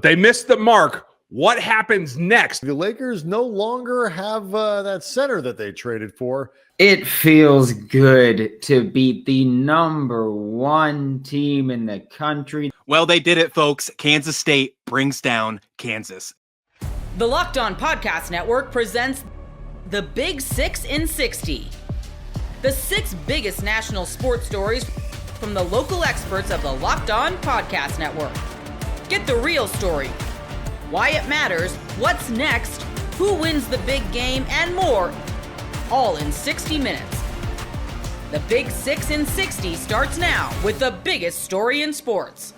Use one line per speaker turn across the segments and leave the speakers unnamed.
They missed the mark. What happens next?
The Lakers no longer have that center that they traded for.
It feels good to beat the number one team in the country.
Well, they did it, folks. Kansas State brings down Kansas.
The Locked On Podcast Network presents the Big 6 in 60. The 6 biggest national sports stories from the local experts of the Locked On Podcast Network. Get the real story, why it matters, what's next, who wins the big game, and more, all in 60 minutes. The Big 6 in 60 starts now with the biggest story in sports.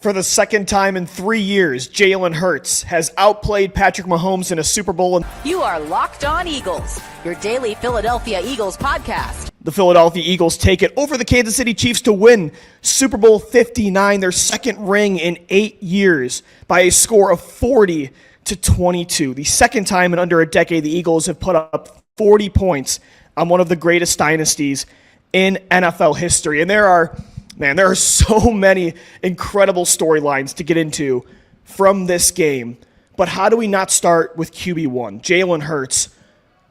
For the second time in 3 years, Jalen Hurts has outplayed Patrick Mahomes in a Super Bowl.
You are Locked On Eagles, your daily Philadelphia Eagles podcast.
The Philadelphia Eagles take it over the Kansas City Chiefs to win Super Bowl 59, their second ring in 8 years, by a score of 40-22. The second time in under a decade the Eagles have put up 40 points on one of the greatest dynasties in NFL history. And there are so many incredible storylines to get into from this game. But how do we not start with QB1, Jalen Hurts?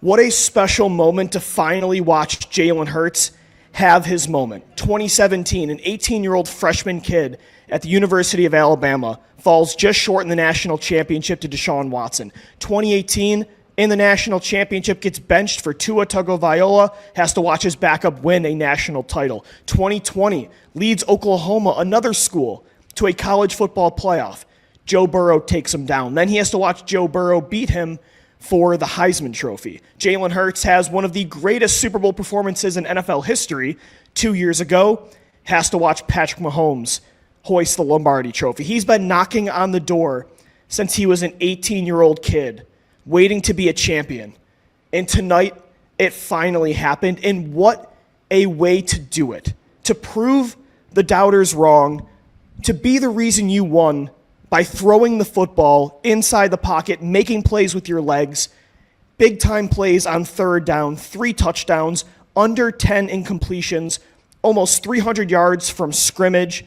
What a special moment to finally watch Jalen Hurts have his moment. 2017, an 18-year-old freshman kid at the University of Alabama falls just short in the national championship to Deshaun Watson. 2018, in the national championship, gets benched for Tua Tagovailoa, has to watch his backup win a national title. 2020, leads Oklahoma, another school, to a college football playoff. Joe Burrow takes him down. Then he has to watch Joe Burrow beat him for the Heisman Trophy. Jalen Hurts has one of the greatest Super Bowl performances in NFL history 2 years ago, has to watch Patrick Mahomes hoist the Lombardi Trophy. He's been knocking on the door since he was an 18-year-old kid, waiting to be a champion. And tonight, it finally happened. And what a way to do it. To prove the doubters wrong, to be the reason you won by throwing the football inside the pocket, making plays with your legs, big-time plays on third down, 3 touchdowns, under 10 incompletions, almost 300 yards from scrimmage.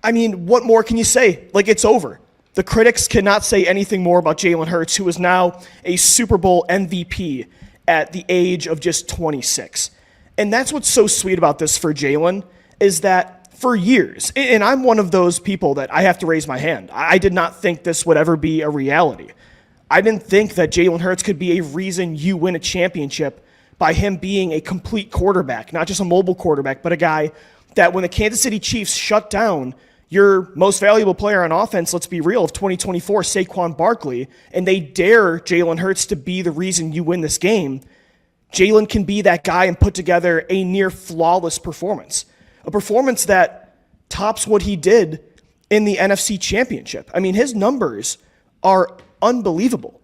I mean, what more can you say? Like, it's over. The critics cannot say anything more about Jalen Hurts, who is now a Super Bowl MVP at the age of just 26. And that's what's so sweet about this for Jalen, is that for years, and I'm one of those people that I have to raise my hand, I did not think this would ever be a reality. I didn't think that Jalen Hurts could be a reason you win a championship by him being a complete quarterback, not just a mobile quarterback, but a guy that when the Kansas City Chiefs shut down your most valuable player on offense, let's be real, of 2024, Saquon Barkley, and they dare Jalen Hurts to be the reason you win this game, Jalen can be that guy and put together a near flawless performance. A performance that tops what he did in the NFC Championship. I mean, his numbers are unbelievable.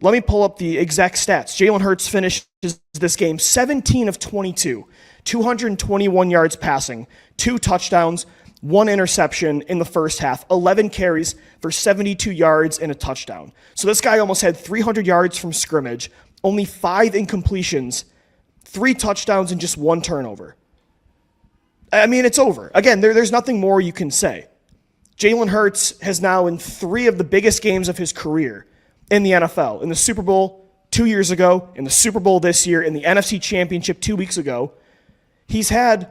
Let me pull up the exact stats. Jalen Hurts finishes this game 17 of 22, 221 yards passing, 2 touchdowns, 1 interception in the first half, 11 carries for 72 yards and a touchdown. So this guy almost had 300 yards from scrimmage, only 5 incompletions, 3 touchdowns, and just 1 turnover. I mean, it's over. Again, there's nothing more you can say. Jalen Hurts has now, in 3 of the biggest games of his career in the NFL, in the Super Bowl 2 years ago, in the Super Bowl this year, in the NFC Championship 2 weeks ago, he's had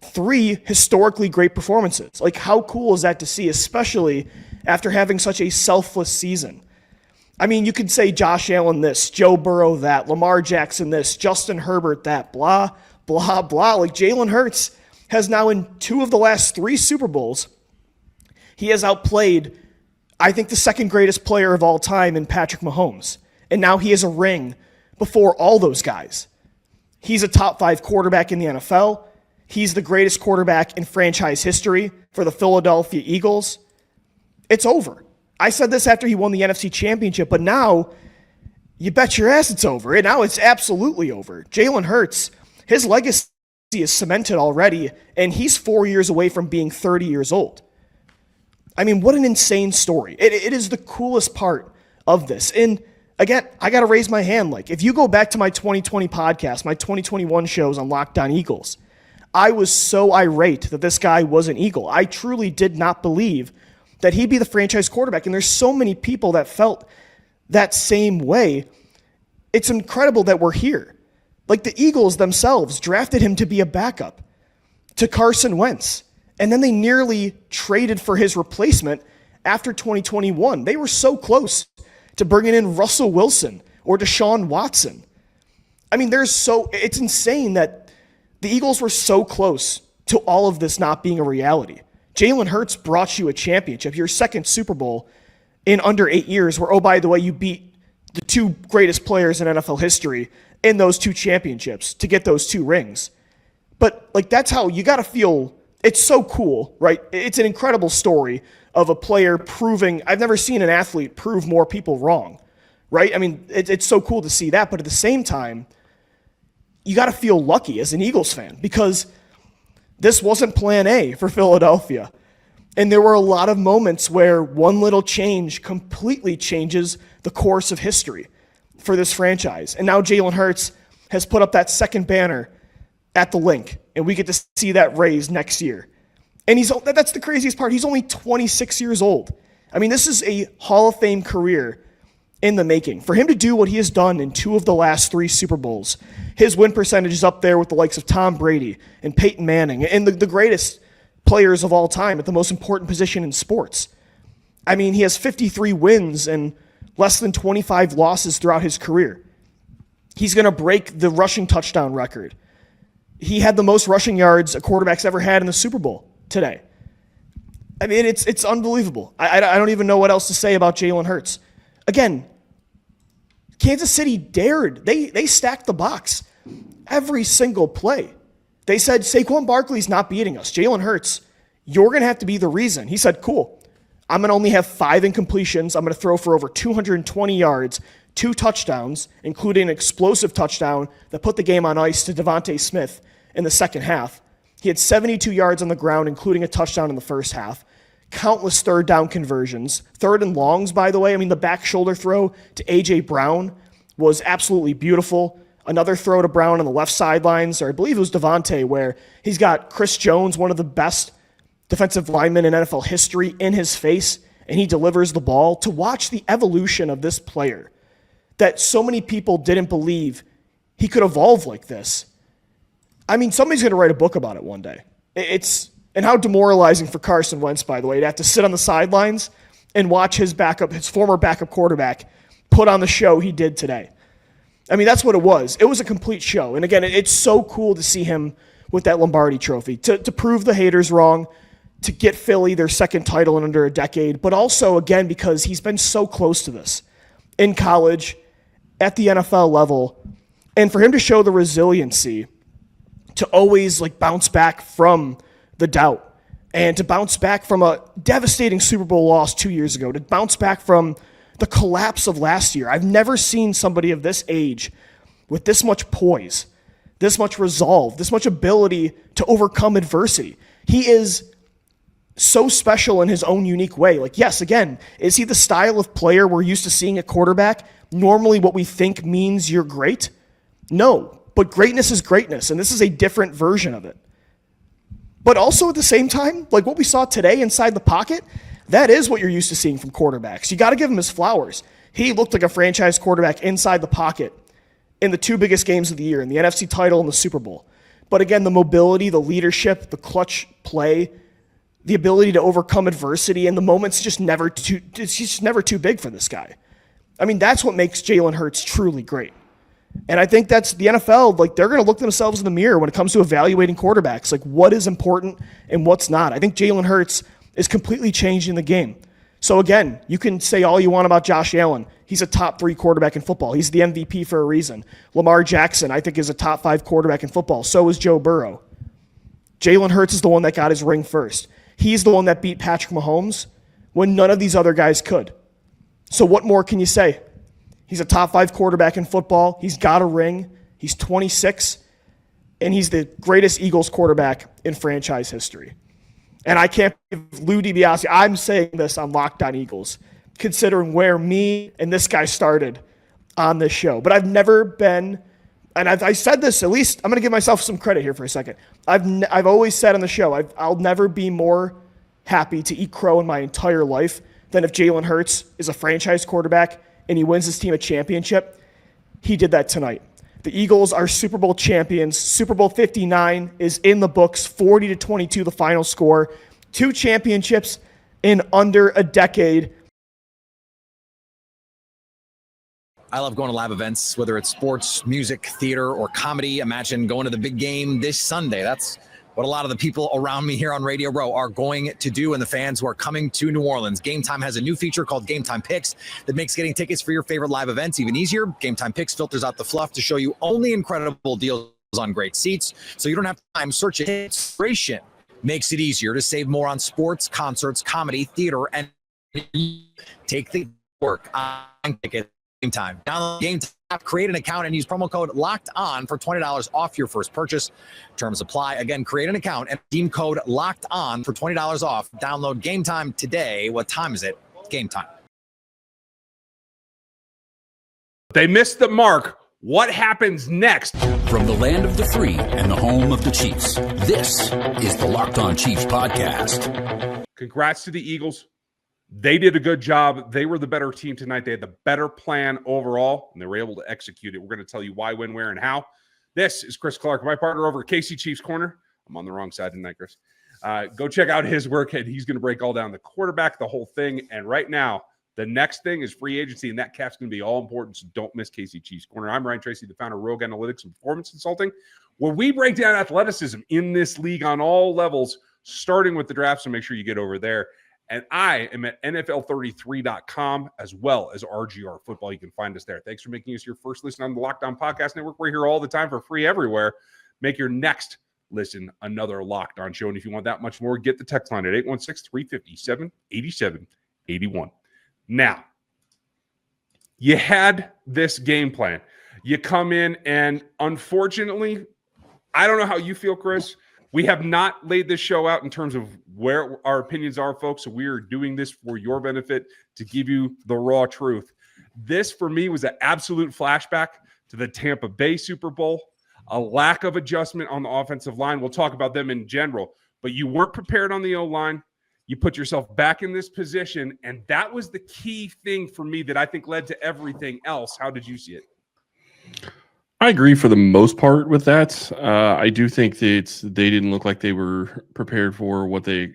3 historically great performances. Like, how cool is that to see, especially after having such a selfless season? I mean, you could say Josh Allen this, Joe Burrow that, Lamar Jackson this, Justin Herbert that, blah, blah, blah. Like, Jalen Hurts has now, in 2 of the last 3 Super Bowls, he has outplayed, I think, the second greatest player of all time in Patrick Mahomes. And now he has a ring before all those guys. He's a top 5 quarterback in the NFL. He's the greatest quarterback in franchise history for the Philadelphia Eagles. It's over. I said this after he won the NFC Championship, but now you bet your ass it's over. And now it's absolutely over. Jalen Hurts, his legacy is cemented already, and he's 4 years away from being 30 years old. I mean, what an insane story. It is the coolest part of this. And again, I got to raise my hand. Like, if you go back to my 2020 podcast, my 2021 shows on Locked On Eagles, I was so irate that this guy was an Eagle. I truly did not believe that he'd be the franchise quarterback. And there's so many people that felt that same way. It's incredible that we're here. Like the Eagles themselves drafted him to be a backup to Carson Wentz. And then they nearly traded for his replacement after 2021. They were so close to bringing in Russell Wilson or Deshaun Watson. I mean, it's insane that the Eagles were so close to all of this not being a reality. Jalen Hurts brought you a championship, your second Super Bowl in under 8 years, where, oh, by the way, you beat the two greatest players in NFL history in those two championships to get those two rings. But like, that's how you got to feel. It's so cool, right? It's an incredible story of a player proving, I've never seen an athlete prove more people wrong, right? I mean, it's so cool to see that. But at the same time, you got to feel lucky as an Eagles fan because this wasn't plan A for Philadelphia. And there were a lot of moments where one little change completely changes the course of history for this franchise. And now Jalen Hurts has put up that second banner at the link, and we get to see that raised next year. And that's the craziest part. He's only 26 years old. I mean, this is a Hall of Fame career in the making. For him to do what he has done in 2 of the last 3 Super Bowls, his win percentage is up there with the likes of Tom Brady and Peyton Manning and the greatest players of all time at the most important position in sports. I mean, he has 53 wins and less than 25 losses throughout his career. He's going to break the rushing touchdown record. He had the most rushing yards a quarterback's ever had in the Super Bowl today. I mean, it's unbelievable. I don't even know what else to say about Jalen Hurts. Again, Kansas City dared. They stacked the box every single play. They said, Saquon Barkley's not beating us. Jalen Hurts, you're going to have to be the reason. He said, cool. I'm going to only have 5 incompletions. I'm going to throw for over 220 yards, 2 touchdowns, including an explosive touchdown that put the game on ice to Devontae Smith in the second half. He had 72 yards on the ground, including a touchdown in the first half. Countless third down conversions. Third and longs, by the way. I mean, the back shoulder throw to A.J. Brown was absolutely beautiful. Another throw to Brown on the left sidelines, or I believe it was Devontae, where he's got Chris Jones, one of the best defensive linemen in NFL history, in his face, and he delivers the ball. To watch the evolution of this player that so many people didn't believe he could evolve like this. I mean, somebody's going to write a book about it one day. And how demoralizing for Carson Wentz, by the way, to have to sit on the sidelines and watch his former backup quarterback, put on the show he did today. I mean, that's what it was. It was a complete show. And again, it's so cool to see him with that Lombardi trophy, to prove the haters wrong, to get Philly their second title in under a decade, but also, again, because he's been so close to this in college, at the NFL level, and for him to show the resiliency to always bounce back from the doubt and to bounce back from a devastating Super Bowl loss 2 years ago, to bounce back from the collapse of last year. I've never seen somebody of this age with this much poise, this much resolve, this much ability to overcome adversity. He is so special in his own unique way. Yes, again, is he the style of player we're used to seeing at quarterback? Normally what we think means you're great? No, but greatness is greatness, and this is a different version of it. But also at the same time, what we saw today inside the pocket, that is what you're used to seeing from quarterbacks. You got to give him his flowers. He looked like a franchise quarterback inside the pocket in the 2 biggest games of the year, in the NFC title and the Super Bowl. But again, the mobility, the leadership, the clutch play, the ability to overcome adversity, and the moment's just never too big for this guy. I mean, that's what makes Jalen Hurts truly great. And I think that's the NFL, they're going to look themselves in the mirror when it comes to evaluating quarterbacks, what is important and what's not. I think Jalen Hurts is completely changing the game. So again, you can say all you want about Josh Allen. He's a top 3 quarterback in football. He's the MVP for a reason. Lamar Jackson, I think, is a top 5 quarterback in football. So is Joe Burrow. Jalen Hurts is the one that got his ring first. He's the one that beat Patrick Mahomes when none of these other guys could. So what more can you say? He's a top 5 quarterback in football. He's got a ring. He's 26, and he's the greatest Eagles quarterback in franchise history. And I can't believe Lou DiBiase, I'm saying this on Locked On Eagles, considering where me and this guy started on this show. But I've never been and I said this, at least I'm going to give myself some credit here for a second. I've always said on the show, I'll never be more happy to eat crow in my entire life than if Jalen Hurts is a franchise quarterback and he wins his team a championship. He did that tonight. The Eagles are Super Bowl champions. Super Bowl 59 is in the books, 40-22 the final score. 2 championships in under a decade.
I love going to live events, whether it's sports, music, theater, or comedy. Imagine going to the big game this Sunday. That's what a lot of the people around me here on Radio Row are going to do, and the fans who are coming to New Orleans. Gametime has a new feature called Gametime Picks that makes getting tickets for your favorite live events even easier. Gametime Picks filters out the fluff to show you only incredible deals on great seats, so you don't have time searching. Inspiration makes it easier to save more on sports, concerts, comedy, theater, and take the work on tickets. Gametime. Download Gametime app, create an account, and use promo code Locked On for $20 off your first purchase. Terms apply. Again, create an account and redeem code Locked On for $20 off. Download Gametime today. What time is it? Gametime.
They missed the mark. What happens next?
From the land of the free and the home of the Chiefs, this is the Locked On Chiefs podcast.
Congrats to the Eagles. They did a good job. They were the better team tonight. They had the better plan overall, and they were able to execute it. We're going to tell you why, when, where, and how. This is Chris Clark, my partner over at KC Chiefs Corner. I'm on the wrong side tonight, Chris. Go check out his work, and he's going to break all down the quarterback, the whole thing. And right now, the next thing is free agency, and that cap's going to be all important, so don't miss KC Chiefs Corner. I'm Ryan Tracy, the founder of Rogue Analytics and Performance Consulting, where we break down athleticism in this league on all levels, starting with the draft, so make sure you get over there. And I am at NFL33.com as well as RGR Football. You can find us there. Thanks for making us your first listen on the Locked On Podcast Network. We're here all the time for free everywhere. Make your next listen another Locked On show. And if you want that much more, get the text line at 816-357-8781. Now, you had this game plan. You come in, and unfortunately, I don't know how you feel, Chris. We have not laid this show out in terms of where our opinions are, folks. So we are doing this for your benefit to give you the raw truth. This, for me, was an absolute flashback to the Tampa Bay Super Bowl, a lack of adjustment on the offensive line. We'll talk about them in general, but you weren't prepared on the O-line. You put yourself back in this position, and that was the key thing for me that I think led to everything else. How did you see it?
I agree for the most part with that. I do think that they didn't look like they were prepared for what they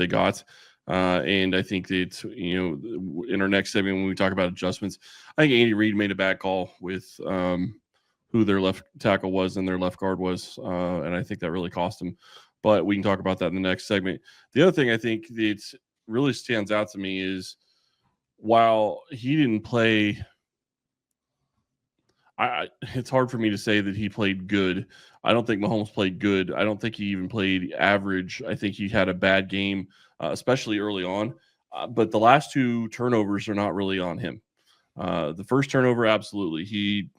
got, and I think that in our next segment when we talk about adjustments, I think Andy Reid made a bad call with who their left tackle was and their left guard was, and I think that really cost them. But we can talk about that in the next segment. The other thing I think that really stands out to me is while he didn't play. It's hard for me to say that he played good. I don't think Mahomes played good. I don't think he even played average. I think he had a bad game, especially early on. But the last 2 turnovers are not really on him. The first turnover, absolutely. He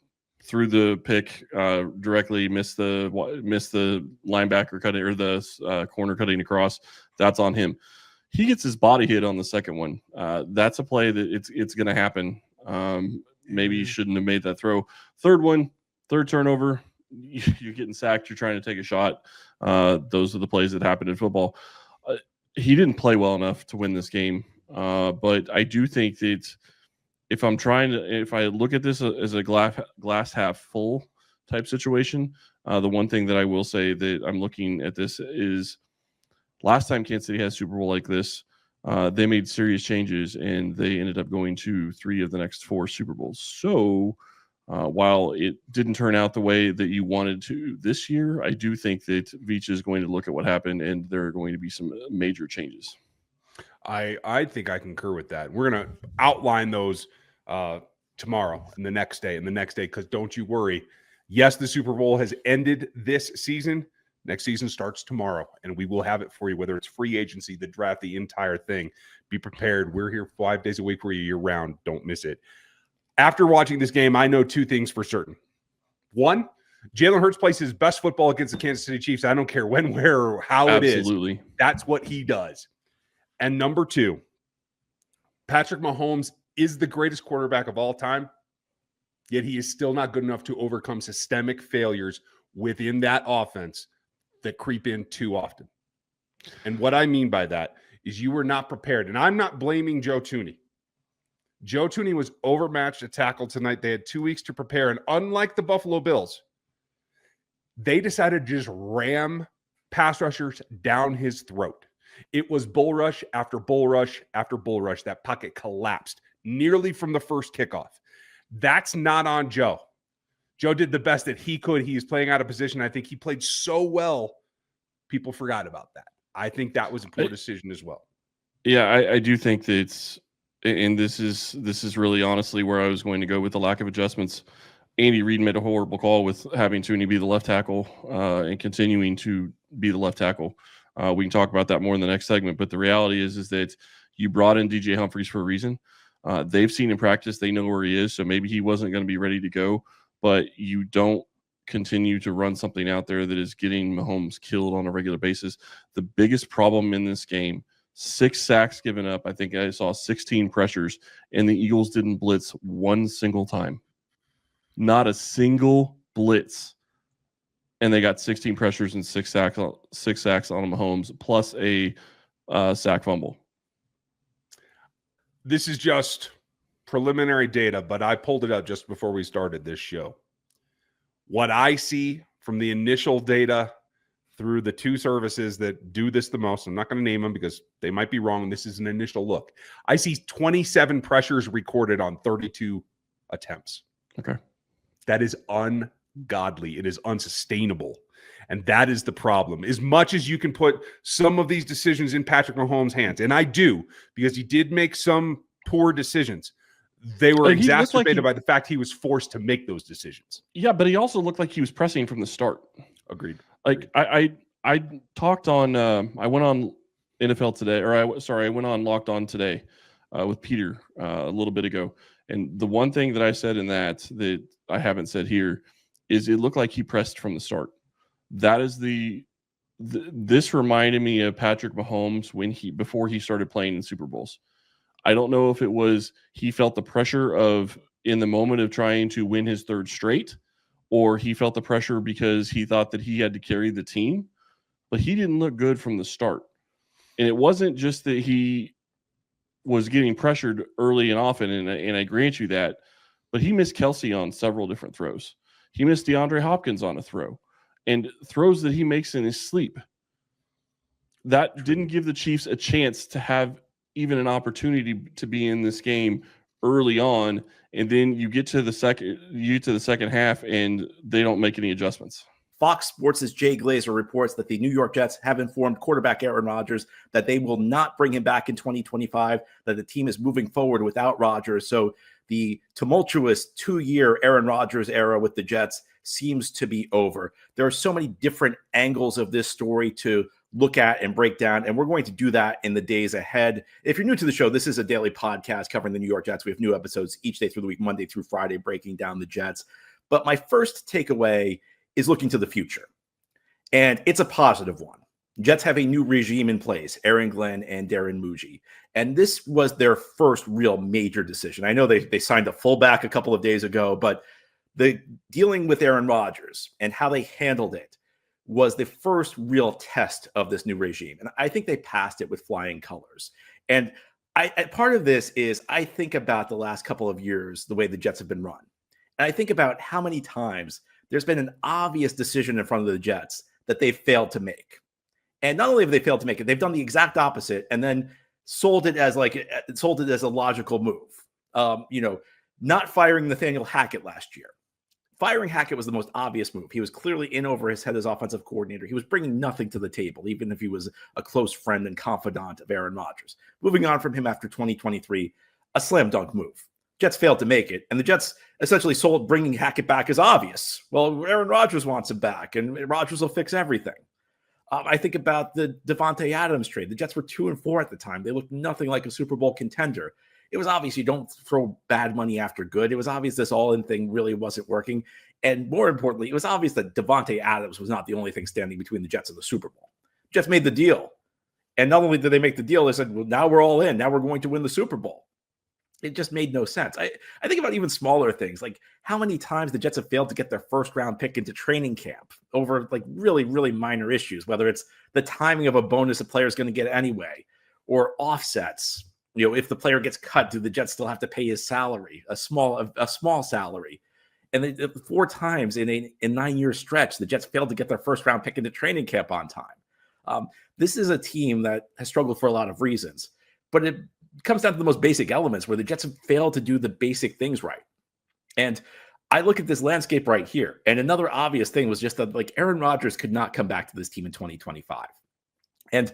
threw the pick directly, missed the linebacker cutting or the corner cutting across. That's on him. He gets his body hit on the second one. That's a play that it's going to happen. Maybe you shouldn't have made that throw. Third turnover, you're getting sacked. You're trying to take a shot. Those are the plays that happen in football. He didn't play well enough to win this game. But I do think that if I look at this as a glass half full type situation, the one thing that I will say that I'm looking at this is last time Kansas City had a Super Bowl like this, they made serious changes, and they ended up going to 3 of the next 4 Super Bowls. So while it didn't turn out the way that you wanted to this year, I do think that Veach is going to look at what happened, and there are going to be some major changes.
I think I concur with that. We're going to outline those tomorrow and the next day because don't you worry. Yes, the Super Bowl has ended this season. Next season starts tomorrow, and we will have it for you, whether it's free agency, the draft, the entire thing. Be prepared. We're here 5 days a week for you year-round. Don't miss it. After watching this game, I know 2 things for certain. 1, Jalen Hurts plays his best football against the Kansas City Chiefs. I don't care when, where, or how it is.
Absolutely.
That's what he does. And number 2, Patrick Mahomes is the greatest quarterback of all time. Yet he is still not good enough to overcome systemic failures within that offense that creep in too often. And what I mean by that is you were not prepared. And I'm not blaming Joe Thuney. Joe Thuney was overmatched at tackle tonight. They had 2 weeks to prepare. And unlike the Buffalo Bills, they decided to just ram pass rushers down his throat. It was bull rush after bull rush after bull rush. That pocket collapsed nearly from the first kickoff. That's not on Joe. Joe did the best that he could. He is playing out of position. I think he played so well, people forgot about that. I think that was a poor decision as well.
Yeah, I do think that it's, and this is really honestly where I was going to go with the lack of adjustments. Andy Reid made a horrible call with having Thuney be the left tackle and continuing to be the left tackle. We can talk about that more in the next segment, but the reality is that you brought in DJ Humphries for a reason. They've seen him practice. They know where he is, so maybe he wasn't going to be ready to go, but you don't continue to run something out there that is getting Mahomes killed on a regular basis. The biggest problem in this game, 6 sacks given up. I think I saw 16 pressures, and the Eagles didn't blitz one single time. Not a single blitz. And they got 16 pressures and 6 sacks on Mahomes, plus a sack fumble.
This is just preliminary data, but I pulled it up just before we started this show. What I see from the initial data through the 2 services that do this the most, I'm not going to name them because they might be wrong. This is an initial look. I see 27 pressures recorded on 32 attempts.
Okay.
That is ungodly. It is unsustainable. And that is the problem. As much as you can put some of these decisions in Patrick Mahomes' hands, and I do, because he did make some poor decisions, they were exacerbated by the fact he was forced to make those decisions.
Yeah, but he also looked like he was pressing from the start.
Agreed.
Like I talked on I went on NFL Today, or I went on Locked On Today with Peter a little bit ago. And the one thing that I said in that I haven't said here is it looked like he pressed from the start. That is this reminded me of Patrick Mahomes before he started playing in Super Bowls. I don't know if it was he felt the pressure of in the moment of trying to win his 3rd straight, or he felt the pressure because he thought that he had to carry the team, but he didn't look good from the start. And it wasn't just that he was getting pressured early and often, and I grant you that, but he missed Kelsey on several different throws. He missed DeAndre Hopkins on a throw, and throws that he makes in his sleep. That didn't give the Chiefs a chance to have even an opportunity to be in this game early on, and then you get to the second half, and they don't make any adjustments.
Fox Sports' Jay Glazer reports that the New York Jets have informed quarterback Aaron Rodgers that they will not bring him back in 2025, that the team is moving forward without Rodgers. So the tumultuous 2-year Aaron Rodgers era with the Jets seems to be over. There are so many different angles of this story to look at and break down, and we're going to do that in the days ahead. If you're new to the show, this is a daily podcast covering the New York Jets. We have new episodes each day through the week, Monday through Friday, breaking down the Jets. But my first takeaway is looking to the future, and it's a positive one. Jets have a new regime in place, Aaron Glenn and Darren Muji, and this was their first real major decision. I know they signed a fullback a couple of days ago, but the dealing with Aaron Rodgers and how they handled it was the first real test of this new regime, and I think they passed it with flying colors. And part of this is I think about the last couple of years, the way the Jets have been run, and I think about how many times there's been an obvious decision in front of the Jets that they've failed to make. And not only have they failed to make it, they've done the exact opposite and then sold it as a logical move. Not firing Nathaniel Hackett last year. Firing Hackett was the most obvious move. He was clearly in over his head as offensive coordinator. He was bringing nothing to the table, even if he was a close friend and confidant of Aaron Rodgers. Moving on from him after 2023, a slam dunk move. Jets failed to make it, and the Jets essentially sold bringing Hackett back as obvious. Well, Aaron Rodgers wants him back, and Rodgers will fix everything. I think about the Devontae Adams trade. The Jets were 2-4 at the time. They looked nothing like a Super Bowl contender. It was obvious you don't throw bad money after good. It was obvious this all-in thing really wasn't working. And more importantly, it was obvious that Devontae Adams was not the only thing standing between the Jets and the Super Bowl. Jets made the deal. And not only did they make the deal, they said, well, now we're all in. Now we're going to win the Super Bowl. It just made no sense. I think about even smaller things, like how many times the Jets have failed to get their first round pick into training camp over like really, really minor issues, whether it's the timing of a bonus a player is going to get anyway, or offsets. If the player gets cut, do the Jets still have to pay his salary, a small salary? And 4 times in a 9-year stretch, the Jets failed to get their first round pick into training camp on time. This is a team that has struggled for a lot of reasons, but it comes down to the most basic elements where the Jets have failed to do the basic things right. And I look at this landscape right here, and another obvious thing was just that like Aaron Rodgers could not come back to this team in 2025. And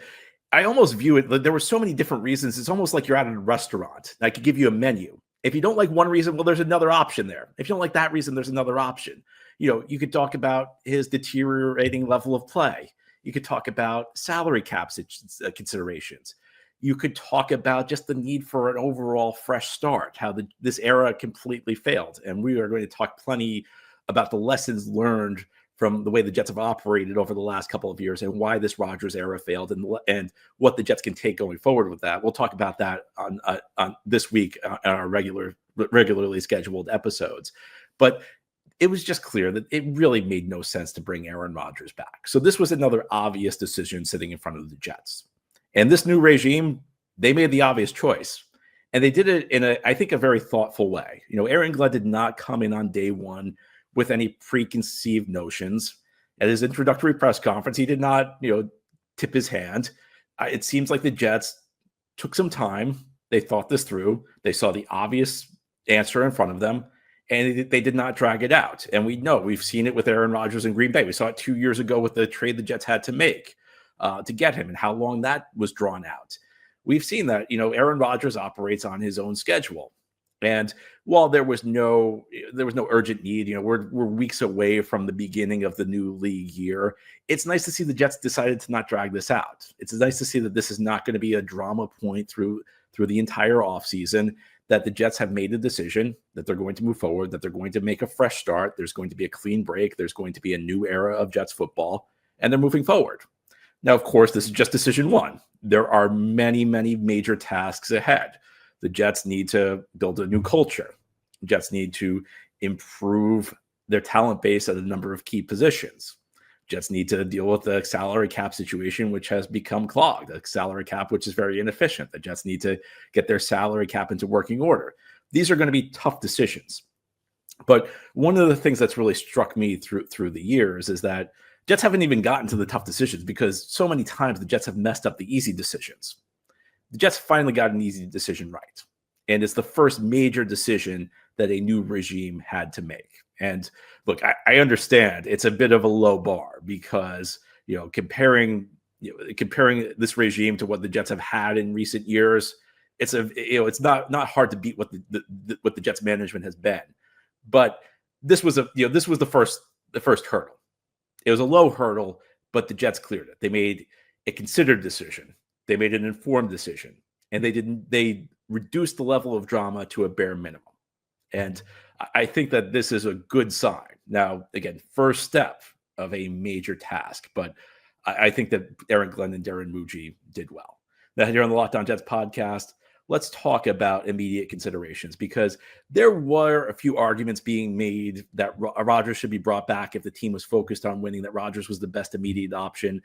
I almost view it, there were so many different reasons. It's almost like you're at a restaurant. I could give you a menu. If you don't like one reason, well, there's another option there. If you don't like that reason, there's another option. You could talk about his deteriorating level of play. You could talk about salary caps considerations. You could talk about just the need for an overall fresh start, how this era completely failed. And we are going to talk plenty about the lessons learned from the way the Jets have operated over the last couple of years and why this Rodgers era failed and what the Jets can take going forward with that. We'll talk about that on this week on our regularly scheduled episodes. But it was just clear that it really made no sense to bring Aaron Rodgers back. So this was another obvious decision sitting in front of the Jets. And this new regime, they made the obvious choice. And they did it in I think, a very thoughtful way. Aaron Glenn did not come in on day one with any preconceived notions. At his introductory press conference, he did not, tip his hand. It seems like the Jets took some time. They thought this through. They saw the obvious answer in front of them, and they did not drag it out. And we've seen it with Aaron Rodgers in Green Bay. We saw it 2 years ago with the trade the Jets had to make to get him and how long that was drawn out. We've seen that, Aaron Rodgers operates on his own schedule. And while there was no urgent need, we're weeks away from the beginning of the new league year. It's nice to see the Jets decided to not drag this out. It's nice to see that this is not going to be a drama point through the entire offseason, that the Jets have made a decision that they're going to move forward, that they're going to make a fresh start. There's going to be a clean break. There's going to be a new era of Jets football, and they're moving forward. Now, of course, this is just decision one. There are many, many major tasks ahead. The Jets need to build a new culture. The Jets need to improve their talent base at a number of key positions. Jets need to deal with the salary cap situation, which has become clogged, a salary cap which is very inefficient. The Jets need to get their salary cap into working order. These are going to be tough decisions. But one of the things that's really struck me through the years is that Jets haven't even gotten to the tough decisions because so many times the Jets have messed up the easy decisions. The Jets finally got an easy decision right. And it's the first major decision that a new regime had to make. And look, I understand it's a bit of a low bar because, comparing this regime to what the Jets have had in recent years, it's not hard to beat what the Jets management has been. But this was the first hurdle. It was a low hurdle, but the Jets cleared it. They made a considered decision. They made an informed decision, and they reduced the level of drama to a bare minimum. And I think that this is a good sign. Now, again, first step of a major task, but I think that Aaron Glenn and Darren Muji did well. Now, here on the Locked On Jets podcast, let's talk about immediate considerations, because there were a few arguments being made that Rodgers should be brought back if the team was focused on winning, that Rodgers was the best immediate option.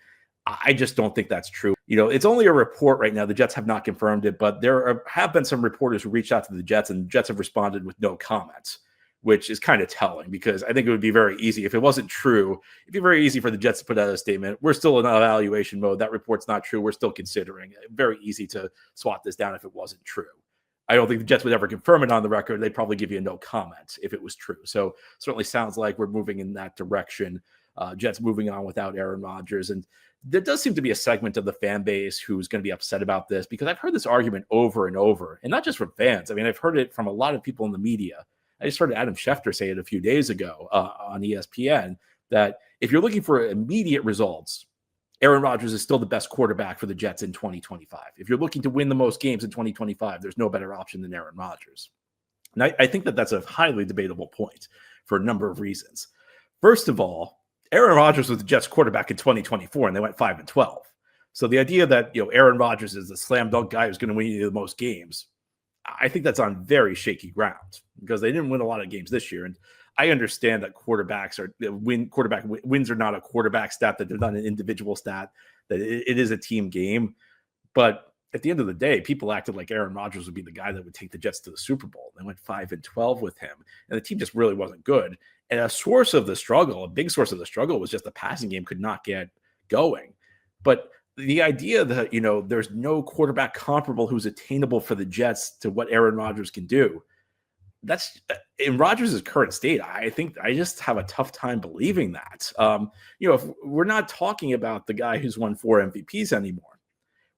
I just don't think that's true. It's only a report right now. The Jets have not confirmed it, but there have been some reporters who reached out to the Jets, and the Jets have responded with no comments, which is kind of telling, because I think it would be very easy. If it wasn't true, it'd be very easy for the Jets to put out a statement. We're still in evaluation mode. That report's not true. We're still considering it. Very easy to swat this down if it wasn't true. I don't think the Jets would ever confirm it on the record. They'd probably give you a no comment if it was true. So certainly sounds like we're moving in that direction. Jets moving on without Aaron Rodgers. And there does seem to be a segment of the fan base who's going to be upset about this, because I've heard this argument over and over, and not just from fans. I mean, I've heard it from a lot of people in the media. I just heard Adam Schefter say it a few days ago on ESPN, that if you're looking for immediate results, Aaron Rodgers is still the best quarterback for the Jets in 2025. If you're looking to win the most games in 2025, there's no better option than Aaron Rodgers. And I think that that's a highly debatable point for a number of reasons. First of all, Aaron Rodgers was the Jets quarterback in 2024, and they went 5-12. So the idea that Aaron Rodgers is the slam dunk guy who's going to win you the most games, I think that's on very shaky ground because they didn't win a lot of games this year. And I understand that quarterback wins are not a quarterback stat, that they're not an individual stat, that it is a team game. But at the end of the day, people acted like Aaron Rodgers would be the guy that would take the Jets to the Super Bowl. They went 5-12 with him, and the team just really wasn't good. And a big source of the struggle was just the passing game could not get going. But the idea that, there's no quarterback comparable who's attainable for the Jets to what Aaron Rodgers can do, that's in Rodgers' current state. I think I just have a tough time believing that. If we're not talking about the guy who's won 4 MVPs anymore,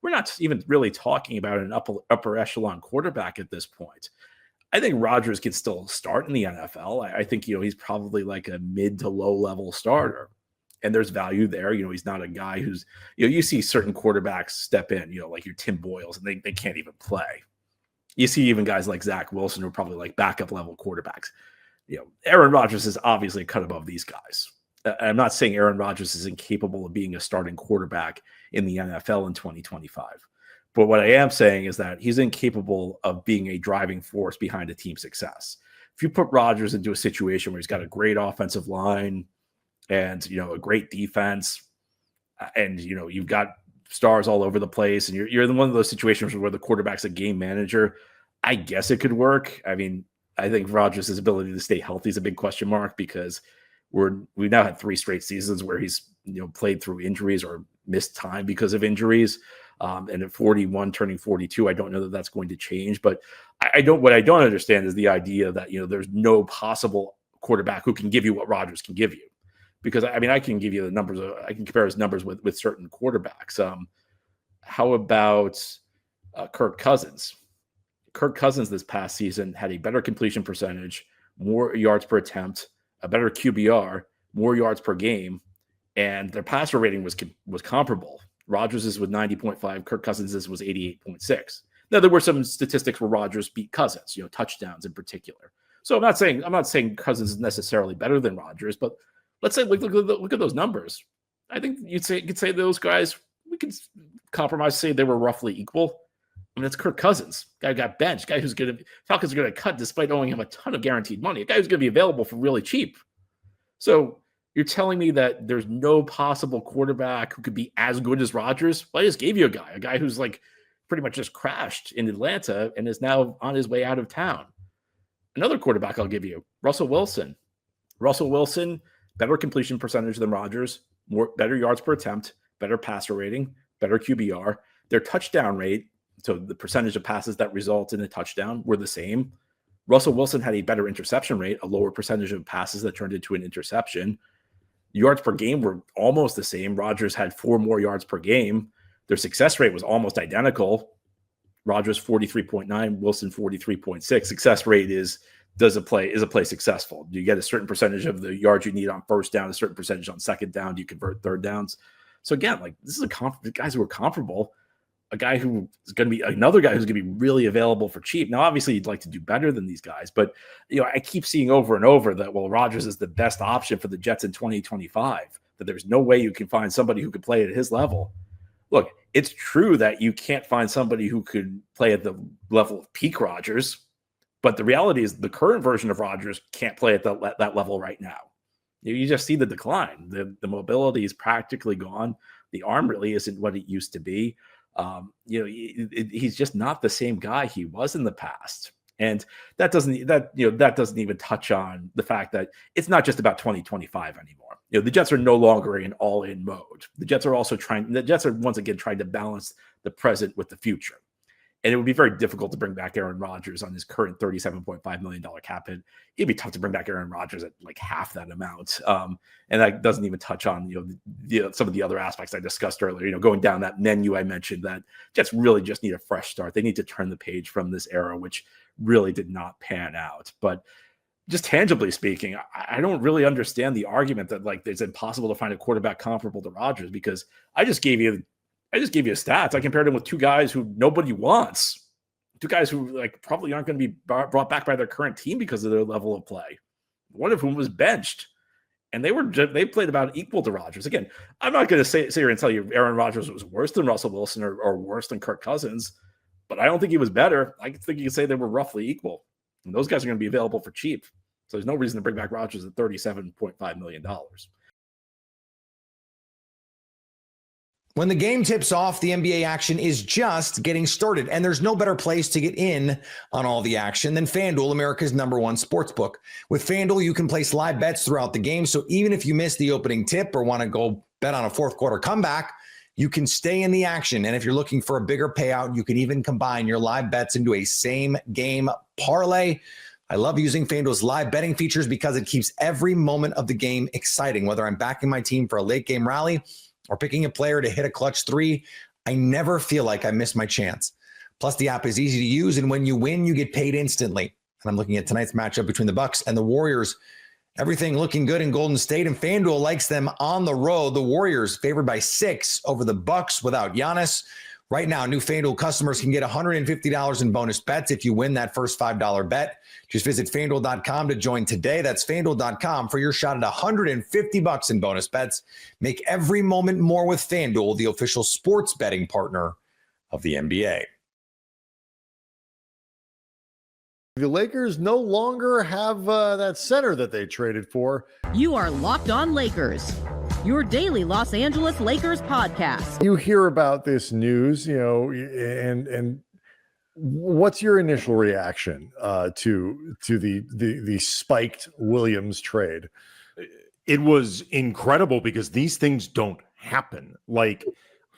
we're not even really talking about an upper echelon quarterback at this point. I think Rodgers can still start in the NFL. I think, he's probably like a mid to low level starter, and there's value there. He's not a guy who's, you see certain quarterbacks step in, like your Tim Boyles, and they can't even play. You see even guys like Zach Wilson who are probably like backup level quarterbacks. Aaron Rodgers is obviously a cut above these guys. I'm not saying Aaron Rodgers is incapable of being a starting quarterback in the NFL in 2025. But what I am saying is that he's incapable of being a driving force behind a team's success. If you put Rodgers into a situation where he's got a great offensive line and, a great defense, and, you've got stars all over the place, and you're in one of those situations where the quarterback's a game manager, I guess it could work. I mean, I think Rodgers' ability to stay healthy is a big question mark because we've now had 3 straight seasons where he's played through injuries or missed time because of injuries. And at 41, turning 42, I don't know that that's going to change. But what I don't understand is the idea that there's no possible quarterback who can give you what Rodgers can give you. Because I can give you the numbers. I can compare his numbers with certain quarterbacks. How about Kirk Cousins? Kirk Cousins this past season had a better completion percentage, more yards per attempt, a better QBR, more yards per game, and their passer rating was comparable. Rodgers' was 90.5, Kirk Cousins' was 88.6. Now there were some statistics where Rodgers beat Cousins, touchdowns in particular. So I'm not saying Cousins is necessarily better than Rodgers, but let's say look at those numbers. I think you could say those guys, we could compromise, say they were roughly equal. I mean, it's Kirk Cousins, guy who got benched, guy who's Falcons are going to cut despite owing him a ton of guaranteed money, a guy who's going to be available for really cheap. So you're telling me that there's no possible quarterback who could be as good as Rodgers? Well, I just gave you a guy who's like pretty much just crashed in Atlanta and is now on his way out of town. Another quarterback I'll give you, Russell Wilson. Russell Wilson, better completion percentage than Rodgers, better yards per attempt, better passer rating, better QBR. Their touchdown rate, so the percentage of passes that result in a touchdown, were the same. Russell Wilson had a better interception rate, a lower percentage of passes that turned into an interception. Yards per game were almost the same. Rodgers had 4 more yards per game. Their success rate was almost identical. Rodgers 43.9, Wilson 43.6. Success rate is a play successful? Do you get a certain percentage of the yards you need on first down, a certain percentage on second down? Do you convert third downs? So again, like this is guys who are comparable. A guy who is going to be another guy who's going to be really available for cheap. Now, obviously, you'd like to do better than these guys, but I keep seeing over and over that Rodgers is the best option for the Jets in 2025. That there's no way you can find somebody who could play at his level. Look, it's true that you can't find somebody who could play at the level of peak Rodgers, but the reality is the current version of Rodgers can't play at that level right now. You just see the decline. The mobility is practically gone. The arm really isn't what it used to be. He's just not the same guy he was in the past. And that doesn't even touch on the fact that it's not just about 2025 anymore. The Jets are no longer in all-in mode. The Jets are once again trying to balance the present with the future. And it would be very difficult to bring back Aaron Rodgers on his current $37.5 million cap hit. It'd be tough to bring back Aaron Rodgers at like half that amount. And that doesn't even touch on, some of the other aspects I discussed earlier, going down that menu I mentioned, that Jets really just need a fresh start. They need to turn the page from this era, which really did not pan out. But just tangibly speaking, I don't really understand the argument that like it's impossible to find a quarterback comparable to Rodgers, because I just gave you stats. I compared him with 2 guys who nobody wants. 2 guys who like probably aren't going to be brought back by their current team because of their level of play. One of whom was benched, and they played about equal to Rodgers. Again, I'm not going to sit here and tell you Aaron Rodgers was worse than Russell Wilson or worse than Kirk Cousins, but I don't think he was better. I think you could say they were roughly equal. And those guys are going to be available for cheap. So there's no reason to bring back Rodgers at $37.5 million.
When the game tips off, the NBA action is just getting started, and there's no better place to get in on all the action than FanDuel, America's #1 sportsbook. With FanDuel, you can place live bets throughout the game, so even if you miss the opening tip or want to go bet on a fourth quarter comeback, you can stay in the action. And if you're looking for a bigger payout, you can even combine your live bets into a same-game parlay. I love using FanDuel's live betting features because it keeps every moment of the game exciting. Whether I'm backing my team for a late-game rally or picking a player to hit a clutch three, I never feel like I missed my chance. Plus, the app is easy to use, and when you win, you get paid instantly. And I'm looking at tonight's matchup between the Bucks and the Warriors. Everything looking good in Golden State, and FanDuel likes them on the road. The Warriors favored by 6 over the Bucks without Giannis. Right now, new FanDuel customers can get $150 in bonus bets if you win that first $5 bet. Just visit FanDuel.com to join today. That's FanDuel.com for your shot at $150 in bonus bets. Make every moment more with FanDuel, the official sports betting partner of the NBA.
The Lakers no longer have that center that they traded for.
You are Locked On Lakers, your daily Los Angeles Lakers podcast.
You hear about this news, and what's your initial reaction to the spiked Williams trade?
It was incredible because these things don't happen. Like,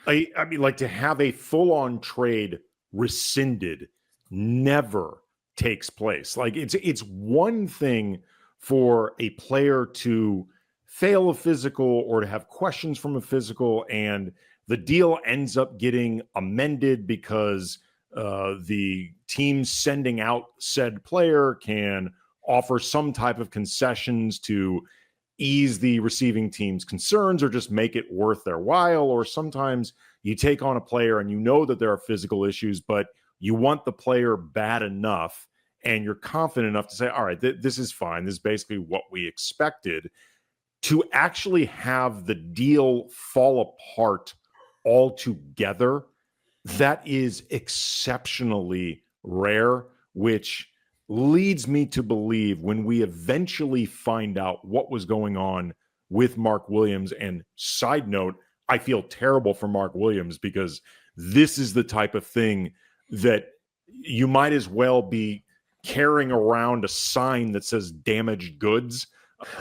I mean, like to have a full-on trade rescinded never takes place. Like it's one thing for a player to fail a physical or to have questions from a physical, and the deal ends up getting amended because the team sending out said player can offer some type of concessions to ease the receiving team's concerns or just make it worth their while. Or sometimes you take on a player and you know that there are physical issues, but you want the player bad enough and you're confident enough to say, all right, this is fine. This is basically what we expected. To actually have the deal fall apart altogether, that is exceptionally rare, which leads me to believe when we eventually find out what was going on with Mark Williams, and side note, I feel terrible for Mark Williams because this is the type of thing that you might as well be carrying around a sign that says damaged goods.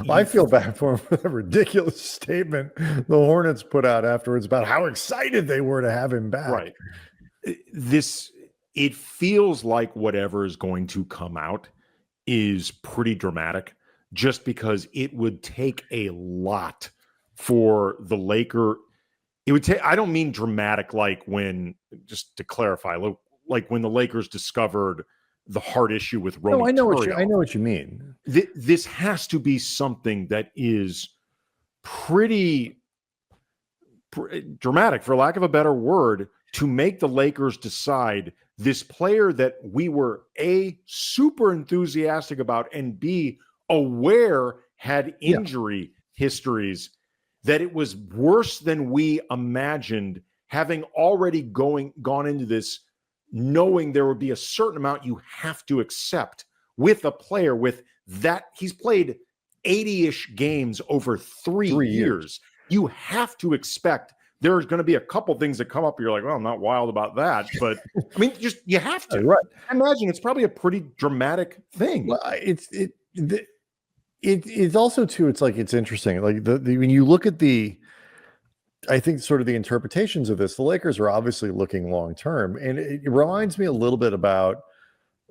I feel bad for him for the ridiculous statement the Hornets put out afterwards about how excited they were to have him back.
Right. It feels like whatever is going to come out is pretty dramatic, just because it would take a lot for the Laker. It would take, I don't mean dramatic like when, just to clarify, like when the Lakers discovered the heart issue with Roman.
No, I know what you mean.
This has to be something that is pretty dramatic, for lack of a better word, to make the Lakers decide this player that we were A, super enthusiastic about, and B, aware had injury histories, that it was worse than we imagined, having already gone into this knowing there would be a certain amount you have to accept with a player with that. He's played 80-ish games over three years. You have to expect there's going to be a couple things that come up. You're like, well, I'm not wild about that, but I mean, just, you have to.
Right.
I imagine it's probably a pretty dramatic thing.
Well, it's also too, it's like, it's interesting. Like when you look at I think sort of the interpretations of this, the Lakers are obviously looking long-term, and it reminds me a little bit about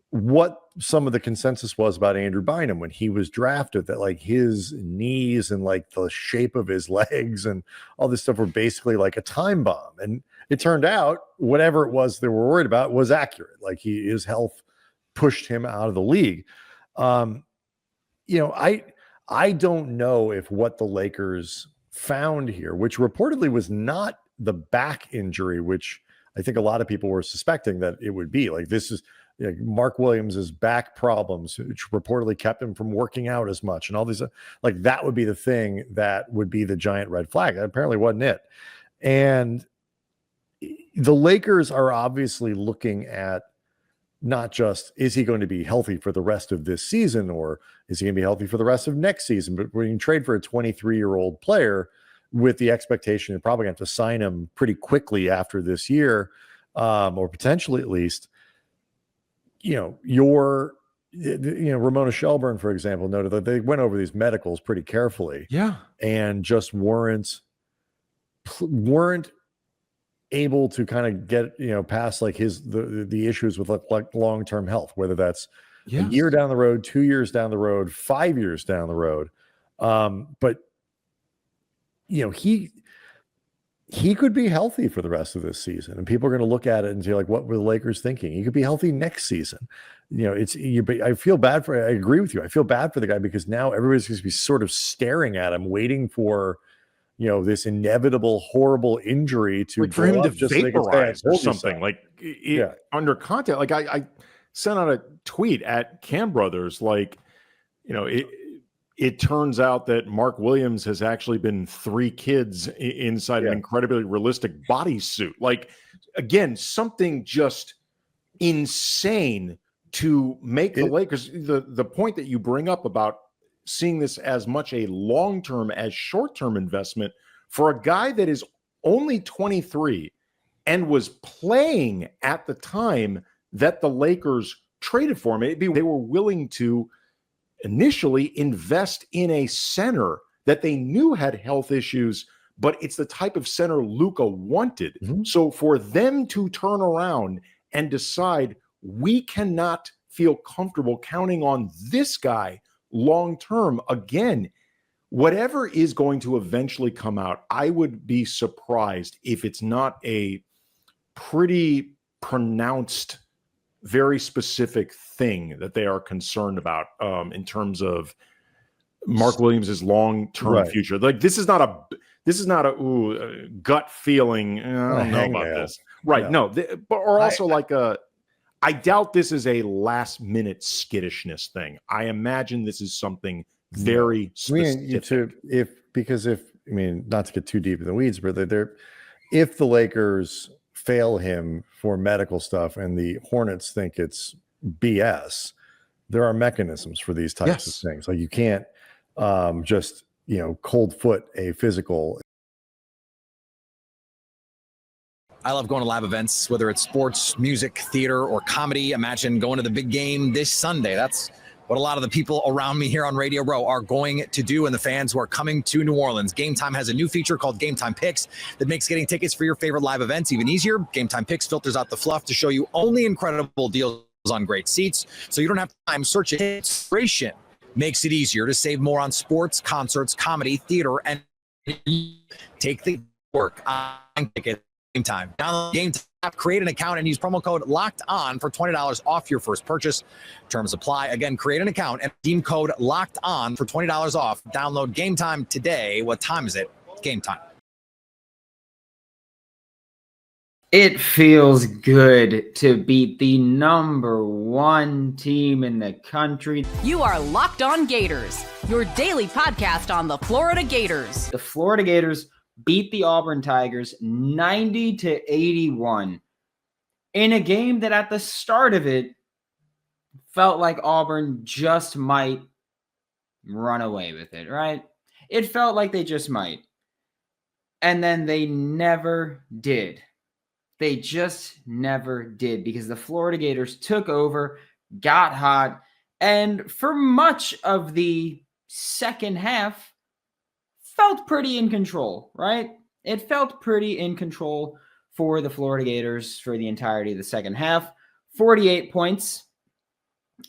what some of the consensus was about Andrew Bynum when he was drafted, that like his knees and like the shape of his legs and all this stuff were basically like a time bomb. And it turned out whatever it was they were worried about was accurate. Like his health pushed him out of the league. I don't know if what the Lakers found here, which reportedly was not the back injury, which I think a lot of people were suspecting that it would be. Like this is Mark Williams's back problems, which reportedly kept him from working out as much, and all these, like that would be the thing that would be the giant red flag. That apparently wasn't it. And the Lakers are obviously looking at not just, is he going to be healthy for the rest of this season, or is he going to be healthy for the rest of next season? But when you trade for a 23-year-old player with the expectation you're probably going to have to sign him pretty quickly after this year, or potentially at least, Ramona Shelburne, for example, noted that they went over these medicals pretty carefully.
Yeah.
And just weren't able to kind of get, past like the issues with like long-term health, whether that's a year down the road, 2 years down the road, 5 years down the road. But he could be healthy for the rest of this season, and people are going to look at it and say, like, what were the Lakers thinking? He could be healthy next season. I feel bad I agree with you. I feel bad for the guy, because now everybody's going to be sort of staring at him, waiting for, this inevitable, horrible injury to
for him to
just
vaporize
so
or something. Like, under content, like I sent out a tweet at Cam Brothers, like, it turns out that Mark Williams has actually been 3 kids inside an incredibly realistic bodysuit. Like, again, something just insane to make the Lakers. The point that you bring up about seeing this as much a long-term as short-term investment for a guy that is only 23 and was playing at the time that the Lakers traded for him. They were willing to initially invest in a center that they knew had health issues, but it's the type of center Luka wanted. So for them to turn around and decide, we cannot feel comfortable counting on this guy long-term, again, whatever is going to eventually come out, I would be surprised if it's not a pretty pronounced, very specific thing that they are concerned about in terms of Mark Williams' long-term future. Like, this is not a gut feeling. I don't know about this. Right. No, I doubt this is a last-minute skittishness thing. I imagine this is something very specific.
Not to get too deep in the weeds, but if the Lakers fail him for medical stuff and the Hornets think it's BS, there are mechanisms for these types of things. Like, you can't just cold foot a physical.
I love going to live events, whether it's sports, music, theater, or comedy. Imagine going to the big game this Sunday. That's what a lot of the people around me here on Radio Row are going to do, and the fans who are coming to New Orleans. Gametime has a new feature called Gametime Picks that makes getting tickets for your favorite live events even easier. Gametime Picks filters out the fluff to show you only incredible deals on great seats, so you don't have time searching. Inspiration makes it easier to save more on sports, concerts, comedy, theater, and take the work on tickets. Gametime. Download Gametime app, create an account, and use promo code LOCKEDON for $20 off your first purchase. Terms apply. Again, create an account and redeem code LOCKEDON for $20 off. Download Gametime today. What time is it? Gametime.
It feels good to beat the number 1 team in the country.
You are Locked On Gators, your daily podcast on the Florida Gators.
The Florida Gators beat the Auburn Tigers 90-81 in a game that at the start of it felt like Auburn just might run away with it, right? It felt like they just might. And then they never did. They just never did, because the Florida Gators took over, got hot, and for much of the second half, felt pretty in control, right? It felt pretty in control for the Florida Gators for the entirety of the second half. 48 points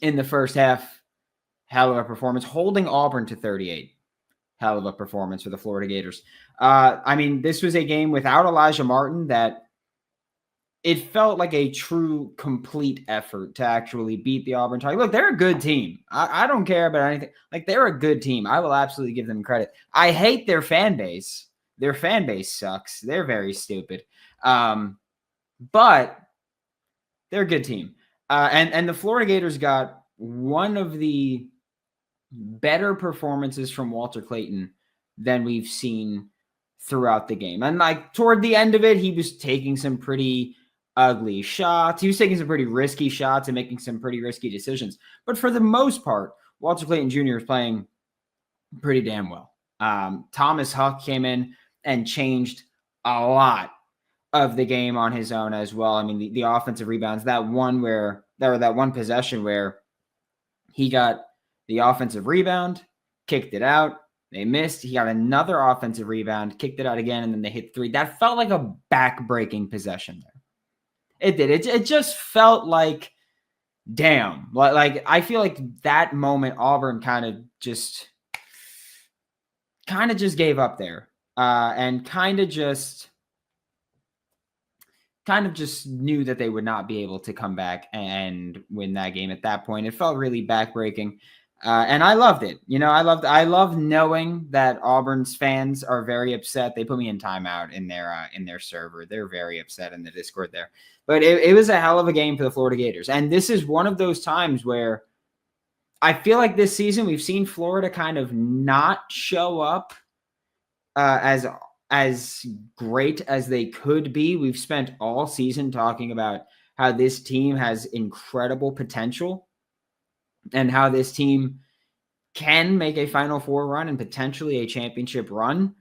in the first half. Hell of a performance. Holding Auburn to 38. Hell of a performance for the Florida Gators. This was a game without Elijah Martin that it felt like a true, complete effort to actually beat the Auburn Tigers. Look, they're a good team. I don't care about anything. Like, they're a good team. I will absolutely give them credit. I hate their fan base. Their fan base sucks. They're very stupid. But they're a good team. And the Florida Gators got one of the better performances from Walter Clayton than we've seen throughout the game. And like toward the end of it, he was taking some pretty ugly shots. He was taking some pretty risky shots and making some pretty risky decisions. But for the most part, Walter Clayton Jr. is playing pretty damn well. Thomas Huck came in and changed a lot of the game on his own as well. I mean, the offensive rebounds, that one possession where he got the offensive rebound, kicked it out, they missed. He got another offensive rebound, kicked it out again, and then they hit three. That felt like a back-breaking possession there. It did. It just felt like, damn. Like I feel like that moment Auburn kind of just gave up there, and kind of just knew that they would not be able to come back and win that game at that point. It felt really backbreaking. And I loved it. I love knowing that Auburn's fans are very upset. They put me in timeout in their server. They're very upset in the Discord there. But it was a hell of a game for the Florida Gators. And this is one of those times where I feel like this season we've seen Florida kind of not show up as great as they could be. We've spent all season talking about how this team has incredible potential and how this team can make a Final Four run and potentially a championship run.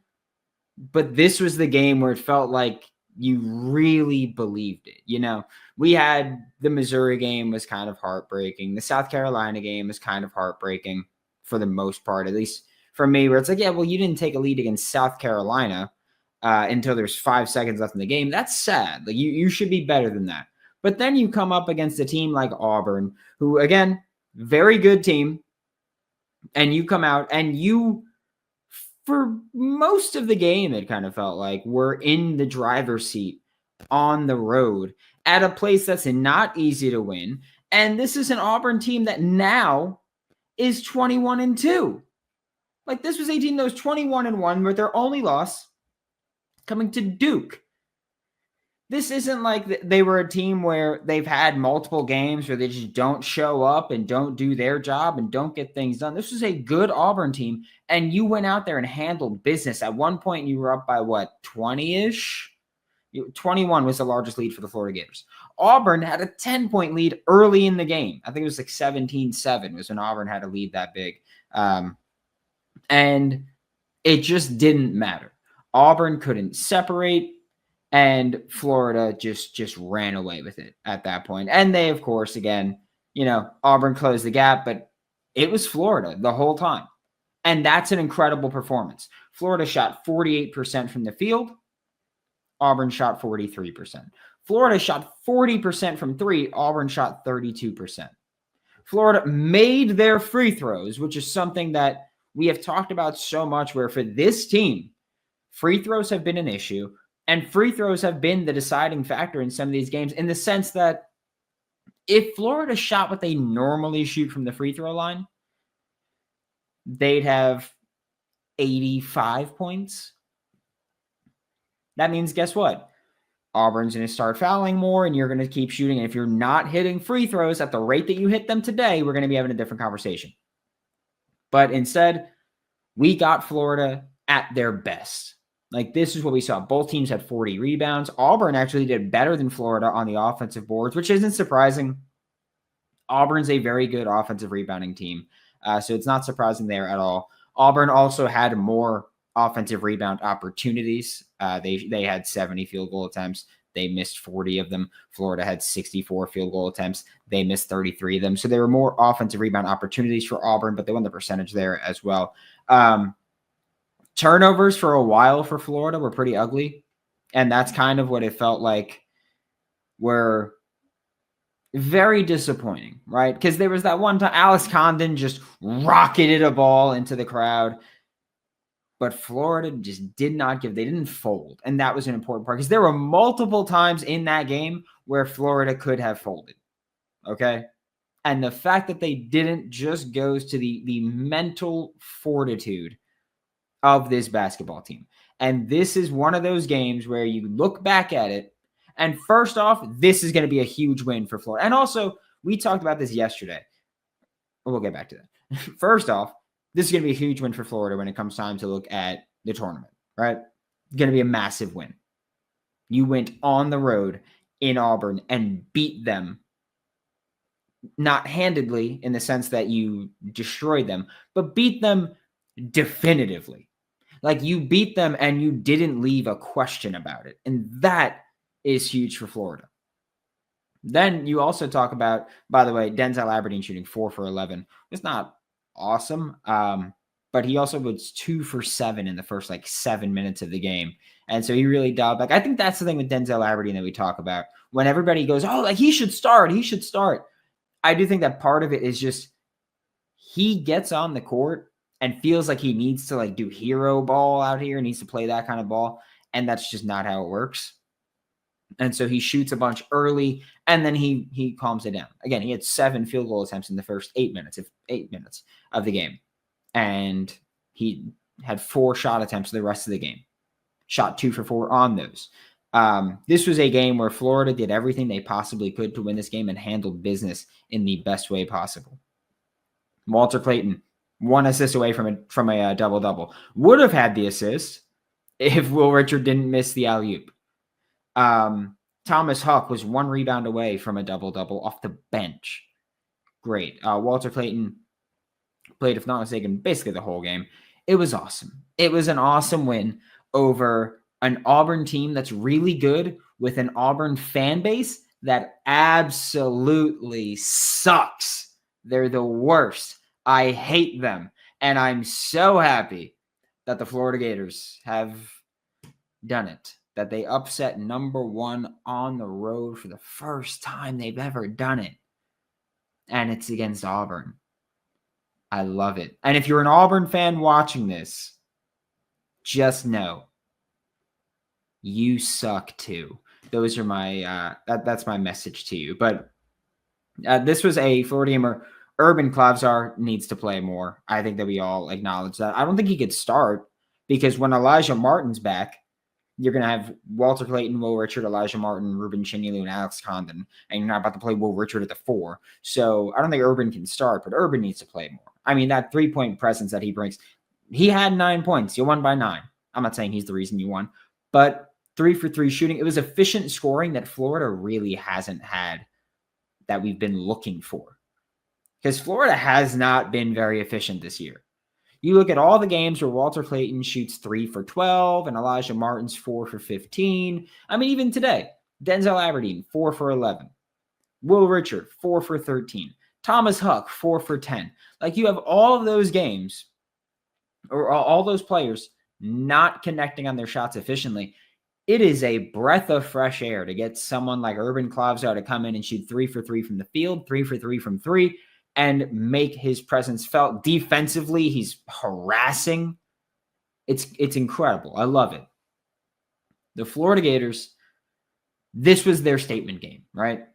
But this was the game where it felt like you really believed it. We had the Missouri game was kind of heartbreaking. The South Carolina game was kind of heartbreaking for the most part, at least for me, where it's like, yeah, well, you didn't take a lead against South Carolina until there's 5 seconds left in the game. That's sad. Like you should be better than that. But then you come up against a team like Auburn, who, again, very good team, and you come out and you, for most of the game, it kind of felt like we're in the driver's seat on the road at a place that's not easy to win. And this is an Auburn team that now is 21-2. Like this was a team that was 21-1 with their only loss coming to Duke. This isn't like they were a team where they've had multiple games where they just don't show up and don't do their job and don't get things done. This was a good Auburn team, and you went out there and handled business. At one point, you were up by, 20-ish? 21 was the largest lead for the Florida Gators. Auburn had a 10-point lead early in the game. I think it was like 17-7 was when Auburn had a lead that big. And it just didn't matter. Auburn couldn't separate. And Florida just ran away with it at that point. And they, of course, again, Auburn closed the gap, but it was Florida the whole time. And that's an incredible performance. Florida shot 48% from the field. Auburn shot 43%. Florida shot 40% from three. Auburn shot 32%. Florida made their free throws, which is something that we have talked about so much, where for this team, free throws have been an issue. And free throws have been the deciding factor in some of these games, in the sense that if Florida shot what they normally shoot from the free throw line, they'd have 85 points. That means, guess what? Auburn's going to start fouling more, and you're going to keep shooting. And if you're not hitting free throws at the rate that you hit them today, we're going to be having a different conversation. But instead, we got Florida at their best. Like, this is what we saw. Both teams had 40 rebounds. Auburn actually did better than Florida on the offensive boards, which isn't surprising. Auburn's a very good offensive rebounding team, so it's not surprising there at all. Auburn also had more offensive rebound opportunities. They had 70 field goal attempts. They missed 40 of them. Florida had 64 field goal attempts. They missed 33 of them. So there were more offensive rebound opportunities for Auburn, but they won the percentage there as well. Turnovers for a while for Florida were pretty ugly. And that's kind of what it felt like were very disappointing, right? Because there was that one time Alice Condon just rocketed a ball into the crowd. But Florida just did not give. They didn't fold. And that was an important part, because there were multiple times in that game where Florida could have folded. Okay? And the fact that they didn't just goes to the mental fortitude of this basketball team. And this is one of those games where you look back at it, and first off, this is going to be a huge win for Florida. And also, we talked about this yesterday. We'll get back to that. First off, this is going to be a huge win for Florida when it comes time to look at the tournament, right? going to be a massive win. You went on the road in Auburn and beat them, not handedly in the sense that you destroyed them, but beat them definitively. Like, you beat them and you didn't leave a question about it. And that is huge for Florida. Then you also talk about, by the way, Denzel Aberdeen shooting 4 for 11. It's not awesome, but he also was 2 for 7 in the first 7 minutes of the game. And so he really dialed back. I think that's the thing with Denzel Aberdeen that we talk about. When everybody goes, oh, he should start. I do think that part of it is just he gets on the court and feels like he needs to do hero ball out here, needs to play that kind of ball. And that's just not how it works. And so he shoots a bunch early and then he calms it down. Again, he had 7 field goal attempts in the first 8 minutes of the game. And he had 4 shot attempts the rest of the game. Shot 2 for 4 on those. This was a game where Florida did everything they possibly could to win this game and handled business in the best way possible. Walter Clayton, 1 assist away from a double-double. Would have had the assist if Will Richard didn't miss the alley-oop. Thomas Huck was 1 rebound away from a double-double off the bench. Great. Walter Clayton played, if not mistaken, basically the whole game. It was awesome. It was an awesome win over an Auburn team that's really good with an Auburn fan base that absolutely sucks. They're the worst. I hate them. And I'm so happy that the Florida Gators have done it, that they upset number 1 on the road for the first time they've ever done it. And it's against Auburn. I love it. And if you're an Auburn fan watching this, just know you suck too. Those are my that's my message to you. But this was a Florida gamer. Urban Klavzar needs to play more. I think that we all acknowledge that. I don't think he could start because when Elijah Martin's back, you're going to have Walter Clayton, Will Richard, Elijah Martin, Ruben Chinyelu, and Alex Condon, and you're not about to play Will Richard at the 4. So I don't think Urban can start, but Urban needs to play more. I mean, that 3-point presence that he brings, he had 9 points. You won by 9. I'm not saying he's the reason you won, but 3 for 3 shooting. It was efficient scoring that Florida really hasn't had that we've been looking for. Because Florida has not been very efficient this year. You look at all the games where Walter Clayton shoots 3 for 12 and Elijah Martin's 4 for 15. I mean, even today, Denzel Aberdeen, 4 for 11. Will Richard, 4 for 13. Thomas Huck, 4 for 10. You have all of those games, or all those players not connecting on their shots efficiently. It is a breath of fresh air to get someone like Urban Klavzar to come in and shoot 3 for 3 from the field, 3 for 3 from 3, and make his presence felt. Defensively, he's harassing. It's incredible. I love it. The Florida Gators, this was their statement game, right?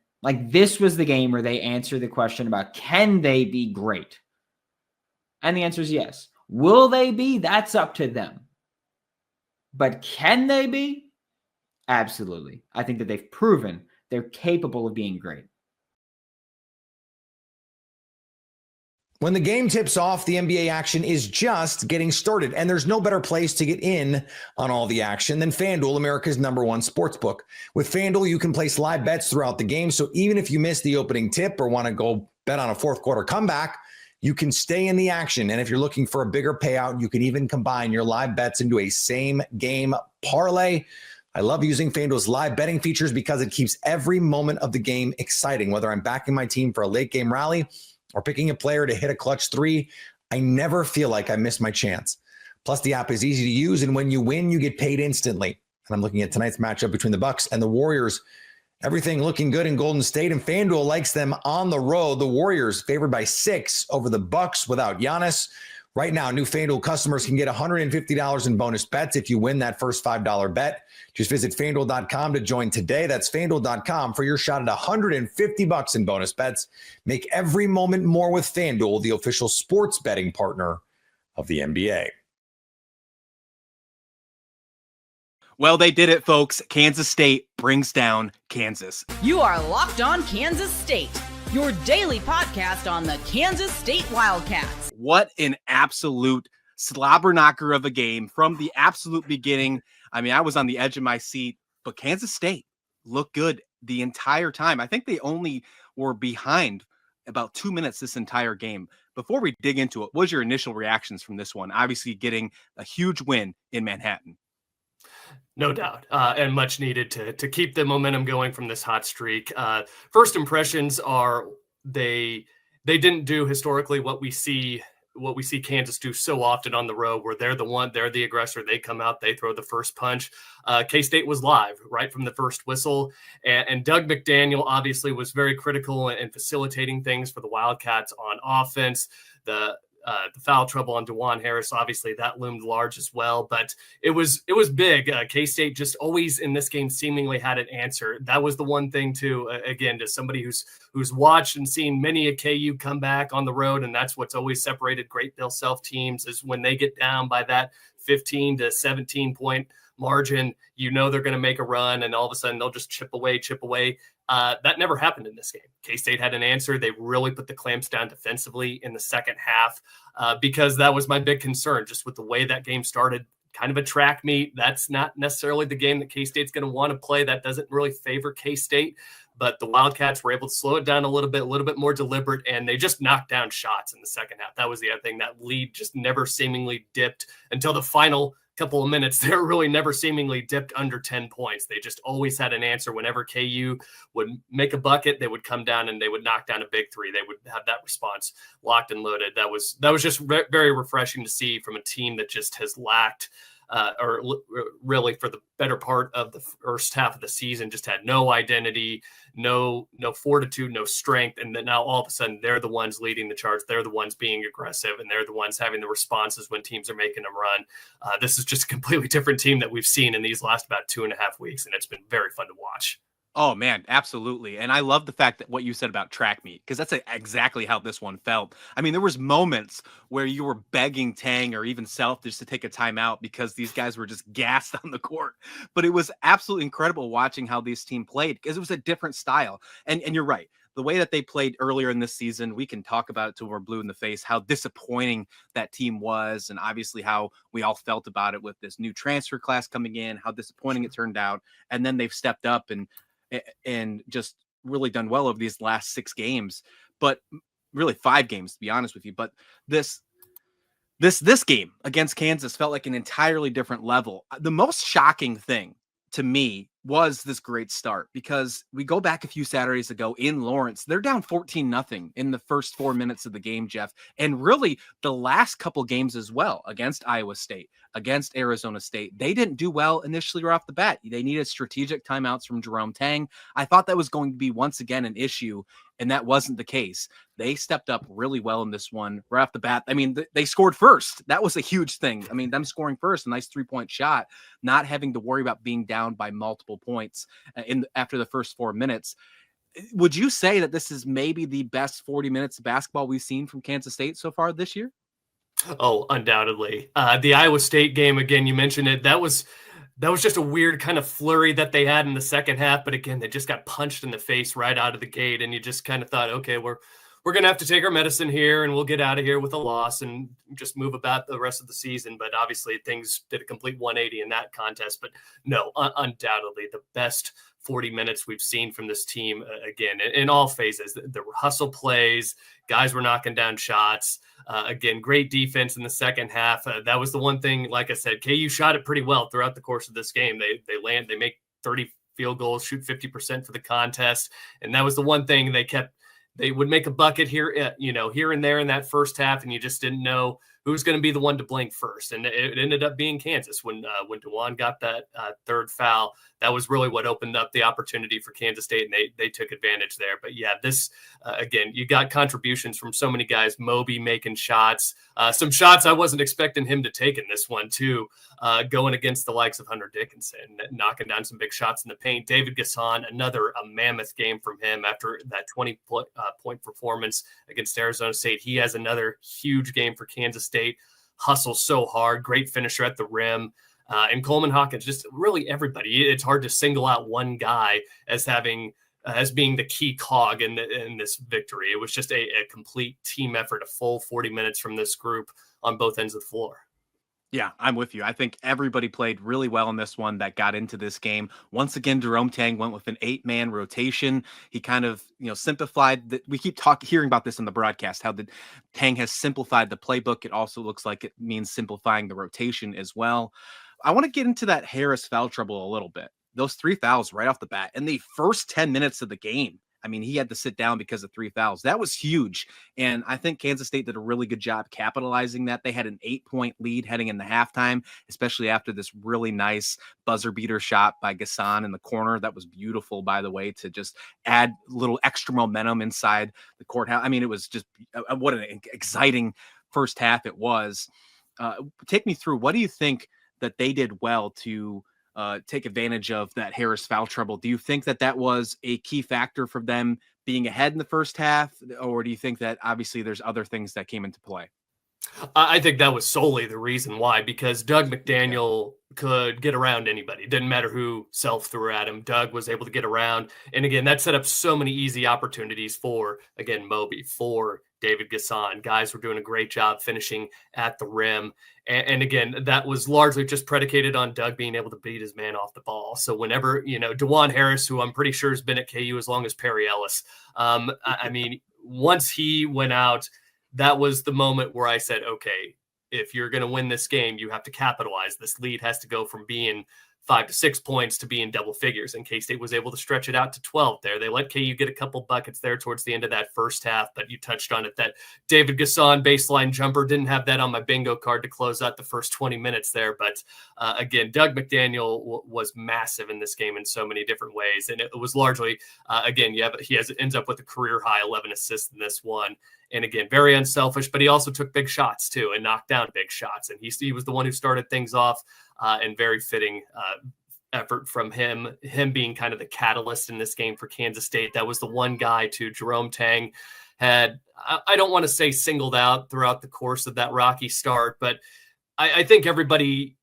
This was the game where they answered the question about, can they be great? And the answer is yes. Will they be? That's up to them. But can they be? Absolutely. I think that they've proven they're capable of being great.
When the game tips off, the NBA action is just getting started, and there's no better place to get in on all the action than FanDuel, America's #1 sportsbook. With FanDuel, you can place live bets throughout the game, so even if you miss the opening tip or want to go bet on a fourth quarter comeback, you can stay in the action. And if you're looking for a bigger payout, you can even combine your live bets into a same-game parlay. I love using FanDuel's live betting features because it keeps every moment of the game exciting. Whether I'm backing my team for a late-game rally or picking a player to hit a clutch 3, I never feel like I missed my chance. Plus, the app is easy to use, and when you win, you get paid instantly. And I'm looking at tonight's matchup between the Bucks and the Warriors. Everything looking good in Golden State, and FanDuel likes them on the road. The Warriors favored by 6 over the Bucks without Giannis. Right now, new FanDuel customers can get $150 in bonus bets if you win that first $5 bet. Just visit FanDuel.com to join today. That's FanDuel.com for your shot at $150 in bonus bets. Make every moment more with FanDuel, the official sports betting partner of the NBA.
Well, they did it, folks. Kansas State brings down Kansas.
You are Locked On Kansas State, your daily podcast on the Kansas State Wildcats.
What an absolute slobber knocker of a game from the absolute beginning. I mean, I was on the edge of my seat, but Kansas State looked good the entire time. I think they only were behind about 2 minutes this entire game. Before we dig into it, what was your initial reactions from this one? Obviously getting a huge win in Manhattan.
No doubt, and much needed to keep the momentum going from this hot streak. First impressions are they didn't do historically what we see Kansas do so often on the road, where they're the aggressor. They come out, they throw the first punch. K-State was live right from the first whistle, and Doug McDaniel obviously was very critical in facilitating things for the Wildcats on offense. The foul trouble on DeJuan Harris, obviously that loomed large as well, but it was big. K-State just always in this game seemingly had an answer. That was the one thing too, again, to somebody who's watched and seen many a KU come back on the road. And that's what's always separated great Bill Self teams, is when they get down by that 15 to 17 point margin, they're going to make a run, and all of a sudden they'll just chip away. That never happened in this game. K-State had an answer. They really put the clamps down defensively in the second half, because that was my big concern, just with the way that game started. Kind of a track meet. That's not necessarily the game that K-State's going to want to play. That doesn't really favor K-State, but the Wildcats were able to slow it down a little bit more deliberate, and they just knocked down shots in the second half. That was the other thing. That lead just never seemingly dipped until the final couple of minutes. They're really never seemingly dipped under 10 points. They just always had an answer. Whenever KU would make a bucket, they would come down and they would knock down a big three. They would have that response locked and loaded. That was just very refreshing to see from a team that just has lacked, or really for the better part of the first half of the season, just had no identity, no fortitude, no strength. And then now all of a sudden they're the ones leading the charge. They're the ones being aggressive, and they're the ones having the responses when teams are making them run. This is just a completely different team that we've seen in these last about 2.5 weeks. And it's been very fun to watch.
Oh, man, absolutely. And I love the fact that what you said about track meet, because that's exactly how this one felt. I mean, there was moments where you were begging Tang or even Self just to take a timeout because these guys were just gassed on the court. But it was absolutely incredible watching how this team played, because it was a different style. And you're right. The way that they played earlier in this season, we can talk about it till we're blue in the face, how disappointing that team was, and obviously how we all felt about it with this new transfer class coming in, how disappointing it turned out. And then they've stepped up and just really done well over these last 6 games, but really 5 games, to be honest with you. But this game against Kansas felt like an entirely different level. The most shocking thing to me was this great start, because we go back a few Saturdays ago in Lawrence, they're down 14-0 in the first 4 minutes of the game, Jeff. And really the last couple games as well, against Iowa State, against Arizona State, they didn't do well initially right off the bat. They needed strategic timeouts from Jerome Tang. I thought that was going to be once again an issue, and that wasn't the case. They stepped up really well in this one right off the bat. I mean, they scored first. That was a huge thing. I mean, them scoring first, a nice 3-point shot, not having to worry about being down by multiple points after the first 4 minutes. Would you say that this is maybe the best 40 minutes of basketball we've seen from Kansas State so far this year?
Oh, undoubtedly. The Iowa State game, again, you mentioned it. That was just a weird kind of flurry that they had in the second half. But again, they just got punched in the face right out of the gate. And you just kind of thought, okay, we're going to have to take our medicine here, and we'll get out of here with a loss and just move about the rest of the season. But obviously things did a complete 180 in that contest. But no, undoubtedly the best 40 minutes we've seen from this team, again, in all phases. There were hustle plays. Guys were knocking down shots. Again, great defense in the second half. That was the one thing, like I said, KU shot it pretty well throughout the course of this game. They make 30 field goals, shoot 50% for the contest. And that was the one thing they would make a bucket here and there in that first half, and you just didn't know who was going to be the one to blink first. And it ended up being Kansas when DeJuan got that third foul. That was really what opened up the opportunity for Kansas State, and they took advantage there. But yeah, this again, you got contributions from so many guys. Moby making shots, some shots I wasn't expecting him to take in this one too, going against the likes of Hunter Dickinson, knocking down some big shots in the paint. David Gasson, a mammoth game from him after that 20-point performance against Arizona State. He has another huge game for Kansas State. Hustles so hard, great finisher at the rim. And Coleman Hawkins, just really everybody. It's hard to single out one guy as being the key cog in this victory. It was just a complete team effort, a full 40 minutes from this group on both ends of the floor.
Yeah, I'm with you. I think everybody played really well in this one that got into this game. Once again, Jerome Tang went with an 8-man rotation. He kind of, simplified that. We keep hearing about this in the broadcast, how the Tang has simplified the playbook. It also looks like it means simplifying the rotation as well. I want to get into that Harris foul trouble a little bit. Those 3 fouls right off the bat in the first 10 minutes of the game. I mean, he had to sit down because of 3 fouls. That was huge. And I think Kansas State did a really good job capitalizing that. They had an 8-point lead heading into halftime, especially after this really nice buzzer beater shot by Gassan in the corner. That was beautiful, by the way, to just add a little extra momentum inside the courthouse. I mean, it was just what an exciting first half it was. Take me through, what do you think that they did well to take advantage of that Harris foul trouble? Do you think that was a key factor for them being ahead in the first half? Or do you think that obviously there's other things that came into play?
I think that was solely the reason why, because Doug McDaniel could get around anybody. It didn't matter who self threw at him. Doug was able to get around. And again, that set up so many easy opportunities for, again, Moby, for David Gassan. Guys were doing a great job finishing at the rim. And again, that was largely just predicated on Doug being able to beat his man off the ball. So whenever, DeJuan Harris, who I'm pretty sure has been at KU as long as Perry Ellis, I mean, once he went out, that was the moment where I said, okay, if you're going to win this game, you have to capitalize. This lead has to go from being 5 to 6 points to be in double figures. And K-State was able to stretch it out to 12 there. They let KU get a couple buckets there towards the end of that first half, but you touched on it, that David Gassan baseline jumper. Didn't have that on my bingo card to close out the first 20 minutes there. But again, Doug McDaniel was massive in this game in so many different ways. And it was largely, again, ends up with a career high 11 assists in this one. And again, very unselfish, but he also took big shots too and knocked down big shots. And he was the one who started things off, and very fitting effort from him being kind of the catalyst in this game for Kansas State. That was the one guy to Jerome Tang had, I don't want to say singled out throughout the course of that rocky start, but I think everybody,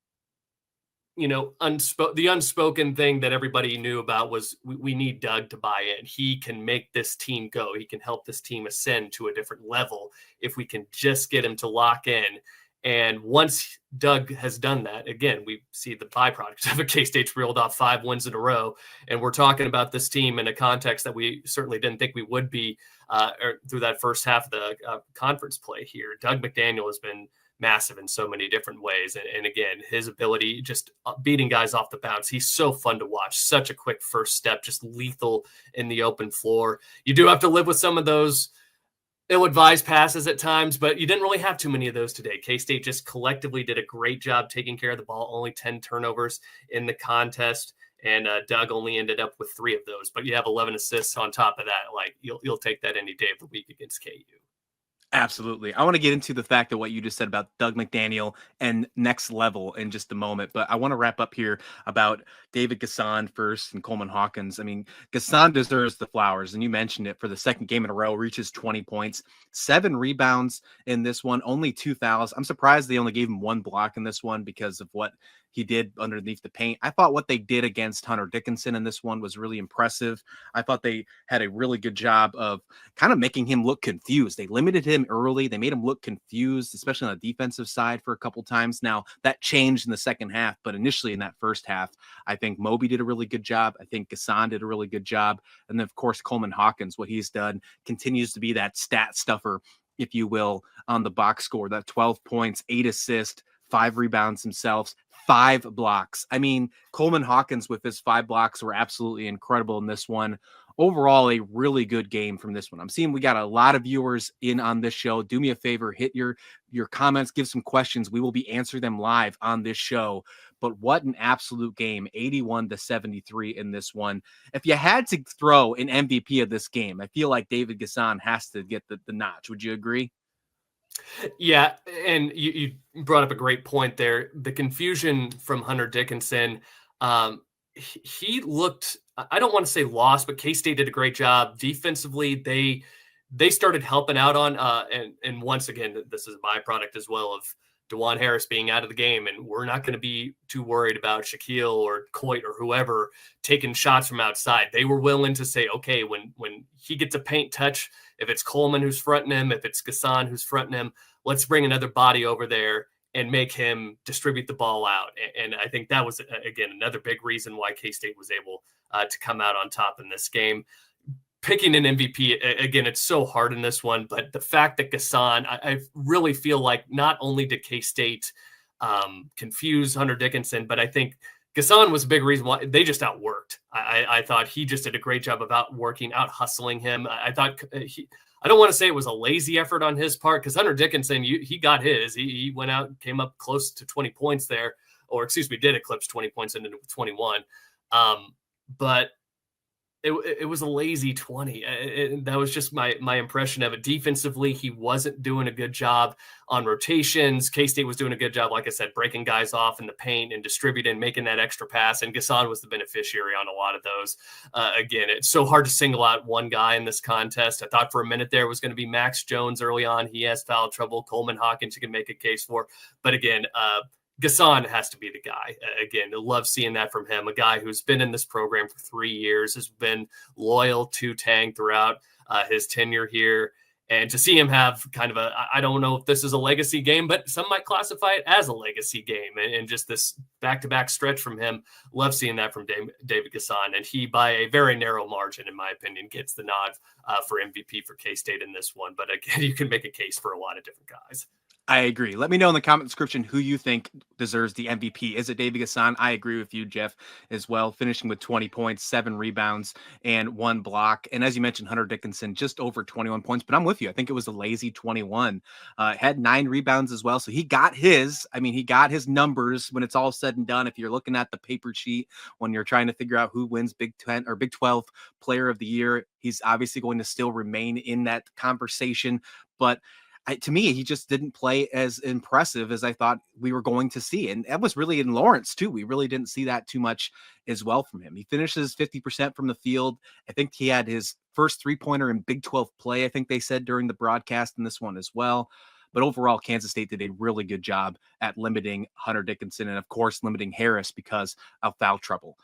the unspoken thing that everybody knew about was we need Doug to buy in. He can make this team go. He can help this team ascend to a different level if we can just get him to lock in. And once Doug has done that, again, we see the byproduct of a K-State's reeled off 5 wins in a row. And we're talking about this team in a context that we certainly didn't think we would be through that first half of the conference play here. Doug McDaniel has been massive in so many different ways. And again, his ability just beating guys off the bounce. He's so fun to watch. Such a quick first step, just lethal in the open floor. You do have to live with some of those ill-advised passes at times, but you didn't really have too many of those today. K-State just collectively did a great job taking care of the ball. Only 10 turnovers in the contest. And Doug only ended up with 3 of those, but you have 11 assists on top of that. Like you'll take that any day of the week against KU.
Absolutely. I want to get into the fact of what you just said about Doug McDaniel and next level in just a moment, but I want to wrap up here about David Gassan first and Coleman Hawkins. I mean, Gassan deserves the flowers, and you mentioned it, for the second game in a row, reaches 20 points, 7 rebounds in this one, only 2 fouls. I'm surprised they only gave him 1 block in this one because of what he did underneath the paint. I thought what they did against Hunter Dickinson in this one was really impressive. I thought they had a really good job of kind of making him look confused. They limited him early. They made him look confused, especially on the defensive side for a couple times. Now that changed in the second half, but initially in that first half, I think Moby did a really good job. I think Gassan did a really good job. And then of course, Coleman Hawkins, what he's done continues to be that stat stuffer, if you will, on the box score. That 12 points, 8 assists, 5 rebounds himself, 5 blocks. I mean, Coleman Hawkins with his 5 blocks were absolutely incredible in this one. Overall, a really good game from this one. I'm seeing we got a lot of viewers in on this show. Do me a favor, hit your comments, give some questions. We will be answering them live on this show. But what an absolute game, 81-73 in this one. If you had to throw an MVP of this game, I feel like David Gassan has to get the notch. Would you agree?
Yeah, and you brought up a great point there. The confusion from Hunter Dickinson, he looked, I don't want to say lost, but K-State did a great job. Defensively, they started helping out on, and once again, this is a byproduct as well of DeJuan Harris being out of the game, and we're not going to be too worried about Shaquille or Coit or whoever taking shots from outside. They were willing to say, okay, when he gets a paint touch, if it's Coleman who's fronting him, if it's Gassan who's fronting him, let's bring another body over there and make him distribute the ball out. And I think that was, again, another big reason why K-State was able to come out on top in this game. Picking an MVP, again, it's so hard in this one, but the fact that Gasson, I really feel like not only did K-State confuse Hunter Dickinson, but I think Gasson was a big reason why they just outworked. I thought he just did a great job of out hustling him. I thought I don't want to say it was a lazy effort on his part, because Hunter Dickinson, he got his. He went out, came up close to 20 points there, or excuse me, did eclipse 20 points into 21. But it was a lazy 20. That was just my impression of it. Defensively, he wasn't doing a good job on rotations. K-State was doing a good job, like I said, breaking guys off in the paint and distributing, making that extra pass. And Gasson was the beneficiary on a lot of those. Again, it's so hard to single out one guy in this contest. I thought for a minute there it was going to be Max Jones early on. He has foul trouble. Coleman Hawkins, you can make a case for. But again, Gasson has to be the guy. Again, I love seeing that from him. A guy who's been in this program for 3 years, has been loyal to Tang throughout his tenure here. And to see him have kind of I don't know if this is a legacy game, but some might classify it as a legacy game. And just this back-to-back stretch from him, love seeing that from David Gasson. And he, by a very narrow margin, in my opinion, gets the nod for MVP for K-State in this one. But again, you can make a case for a lot of different guys.
I agree. Let me know in the comment description who you think deserves the MVP. Is it David Gasson? I agree with you, Jeff, as well, finishing with 20 points, 7 rebounds, and 1 block. And as you mentioned, Hunter Dickinson, just over 21 points. But I'm with you. I think it was a lazy 21. Had 9 rebounds as well. So he got his. I mean, he got his numbers when it's all said and done. If you're looking at the paper sheet, when you're trying to figure out who wins Big 10 or Big 12 Player of the Year, he's obviously going to still remain in that conversation. But to me, he just didn't play as impressive as I thought we were going to see. And that was really in Lawrence, too. We really didn't see that too much as well from him. He finishes 50% from the field. I think he had his first 3-pointer in Big 12 play, I think they said during the broadcast in this one as well. But overall, Kansas State did a really good job at limiting Hunter Dickinson and, of course, limiting Harris because of foul trouble.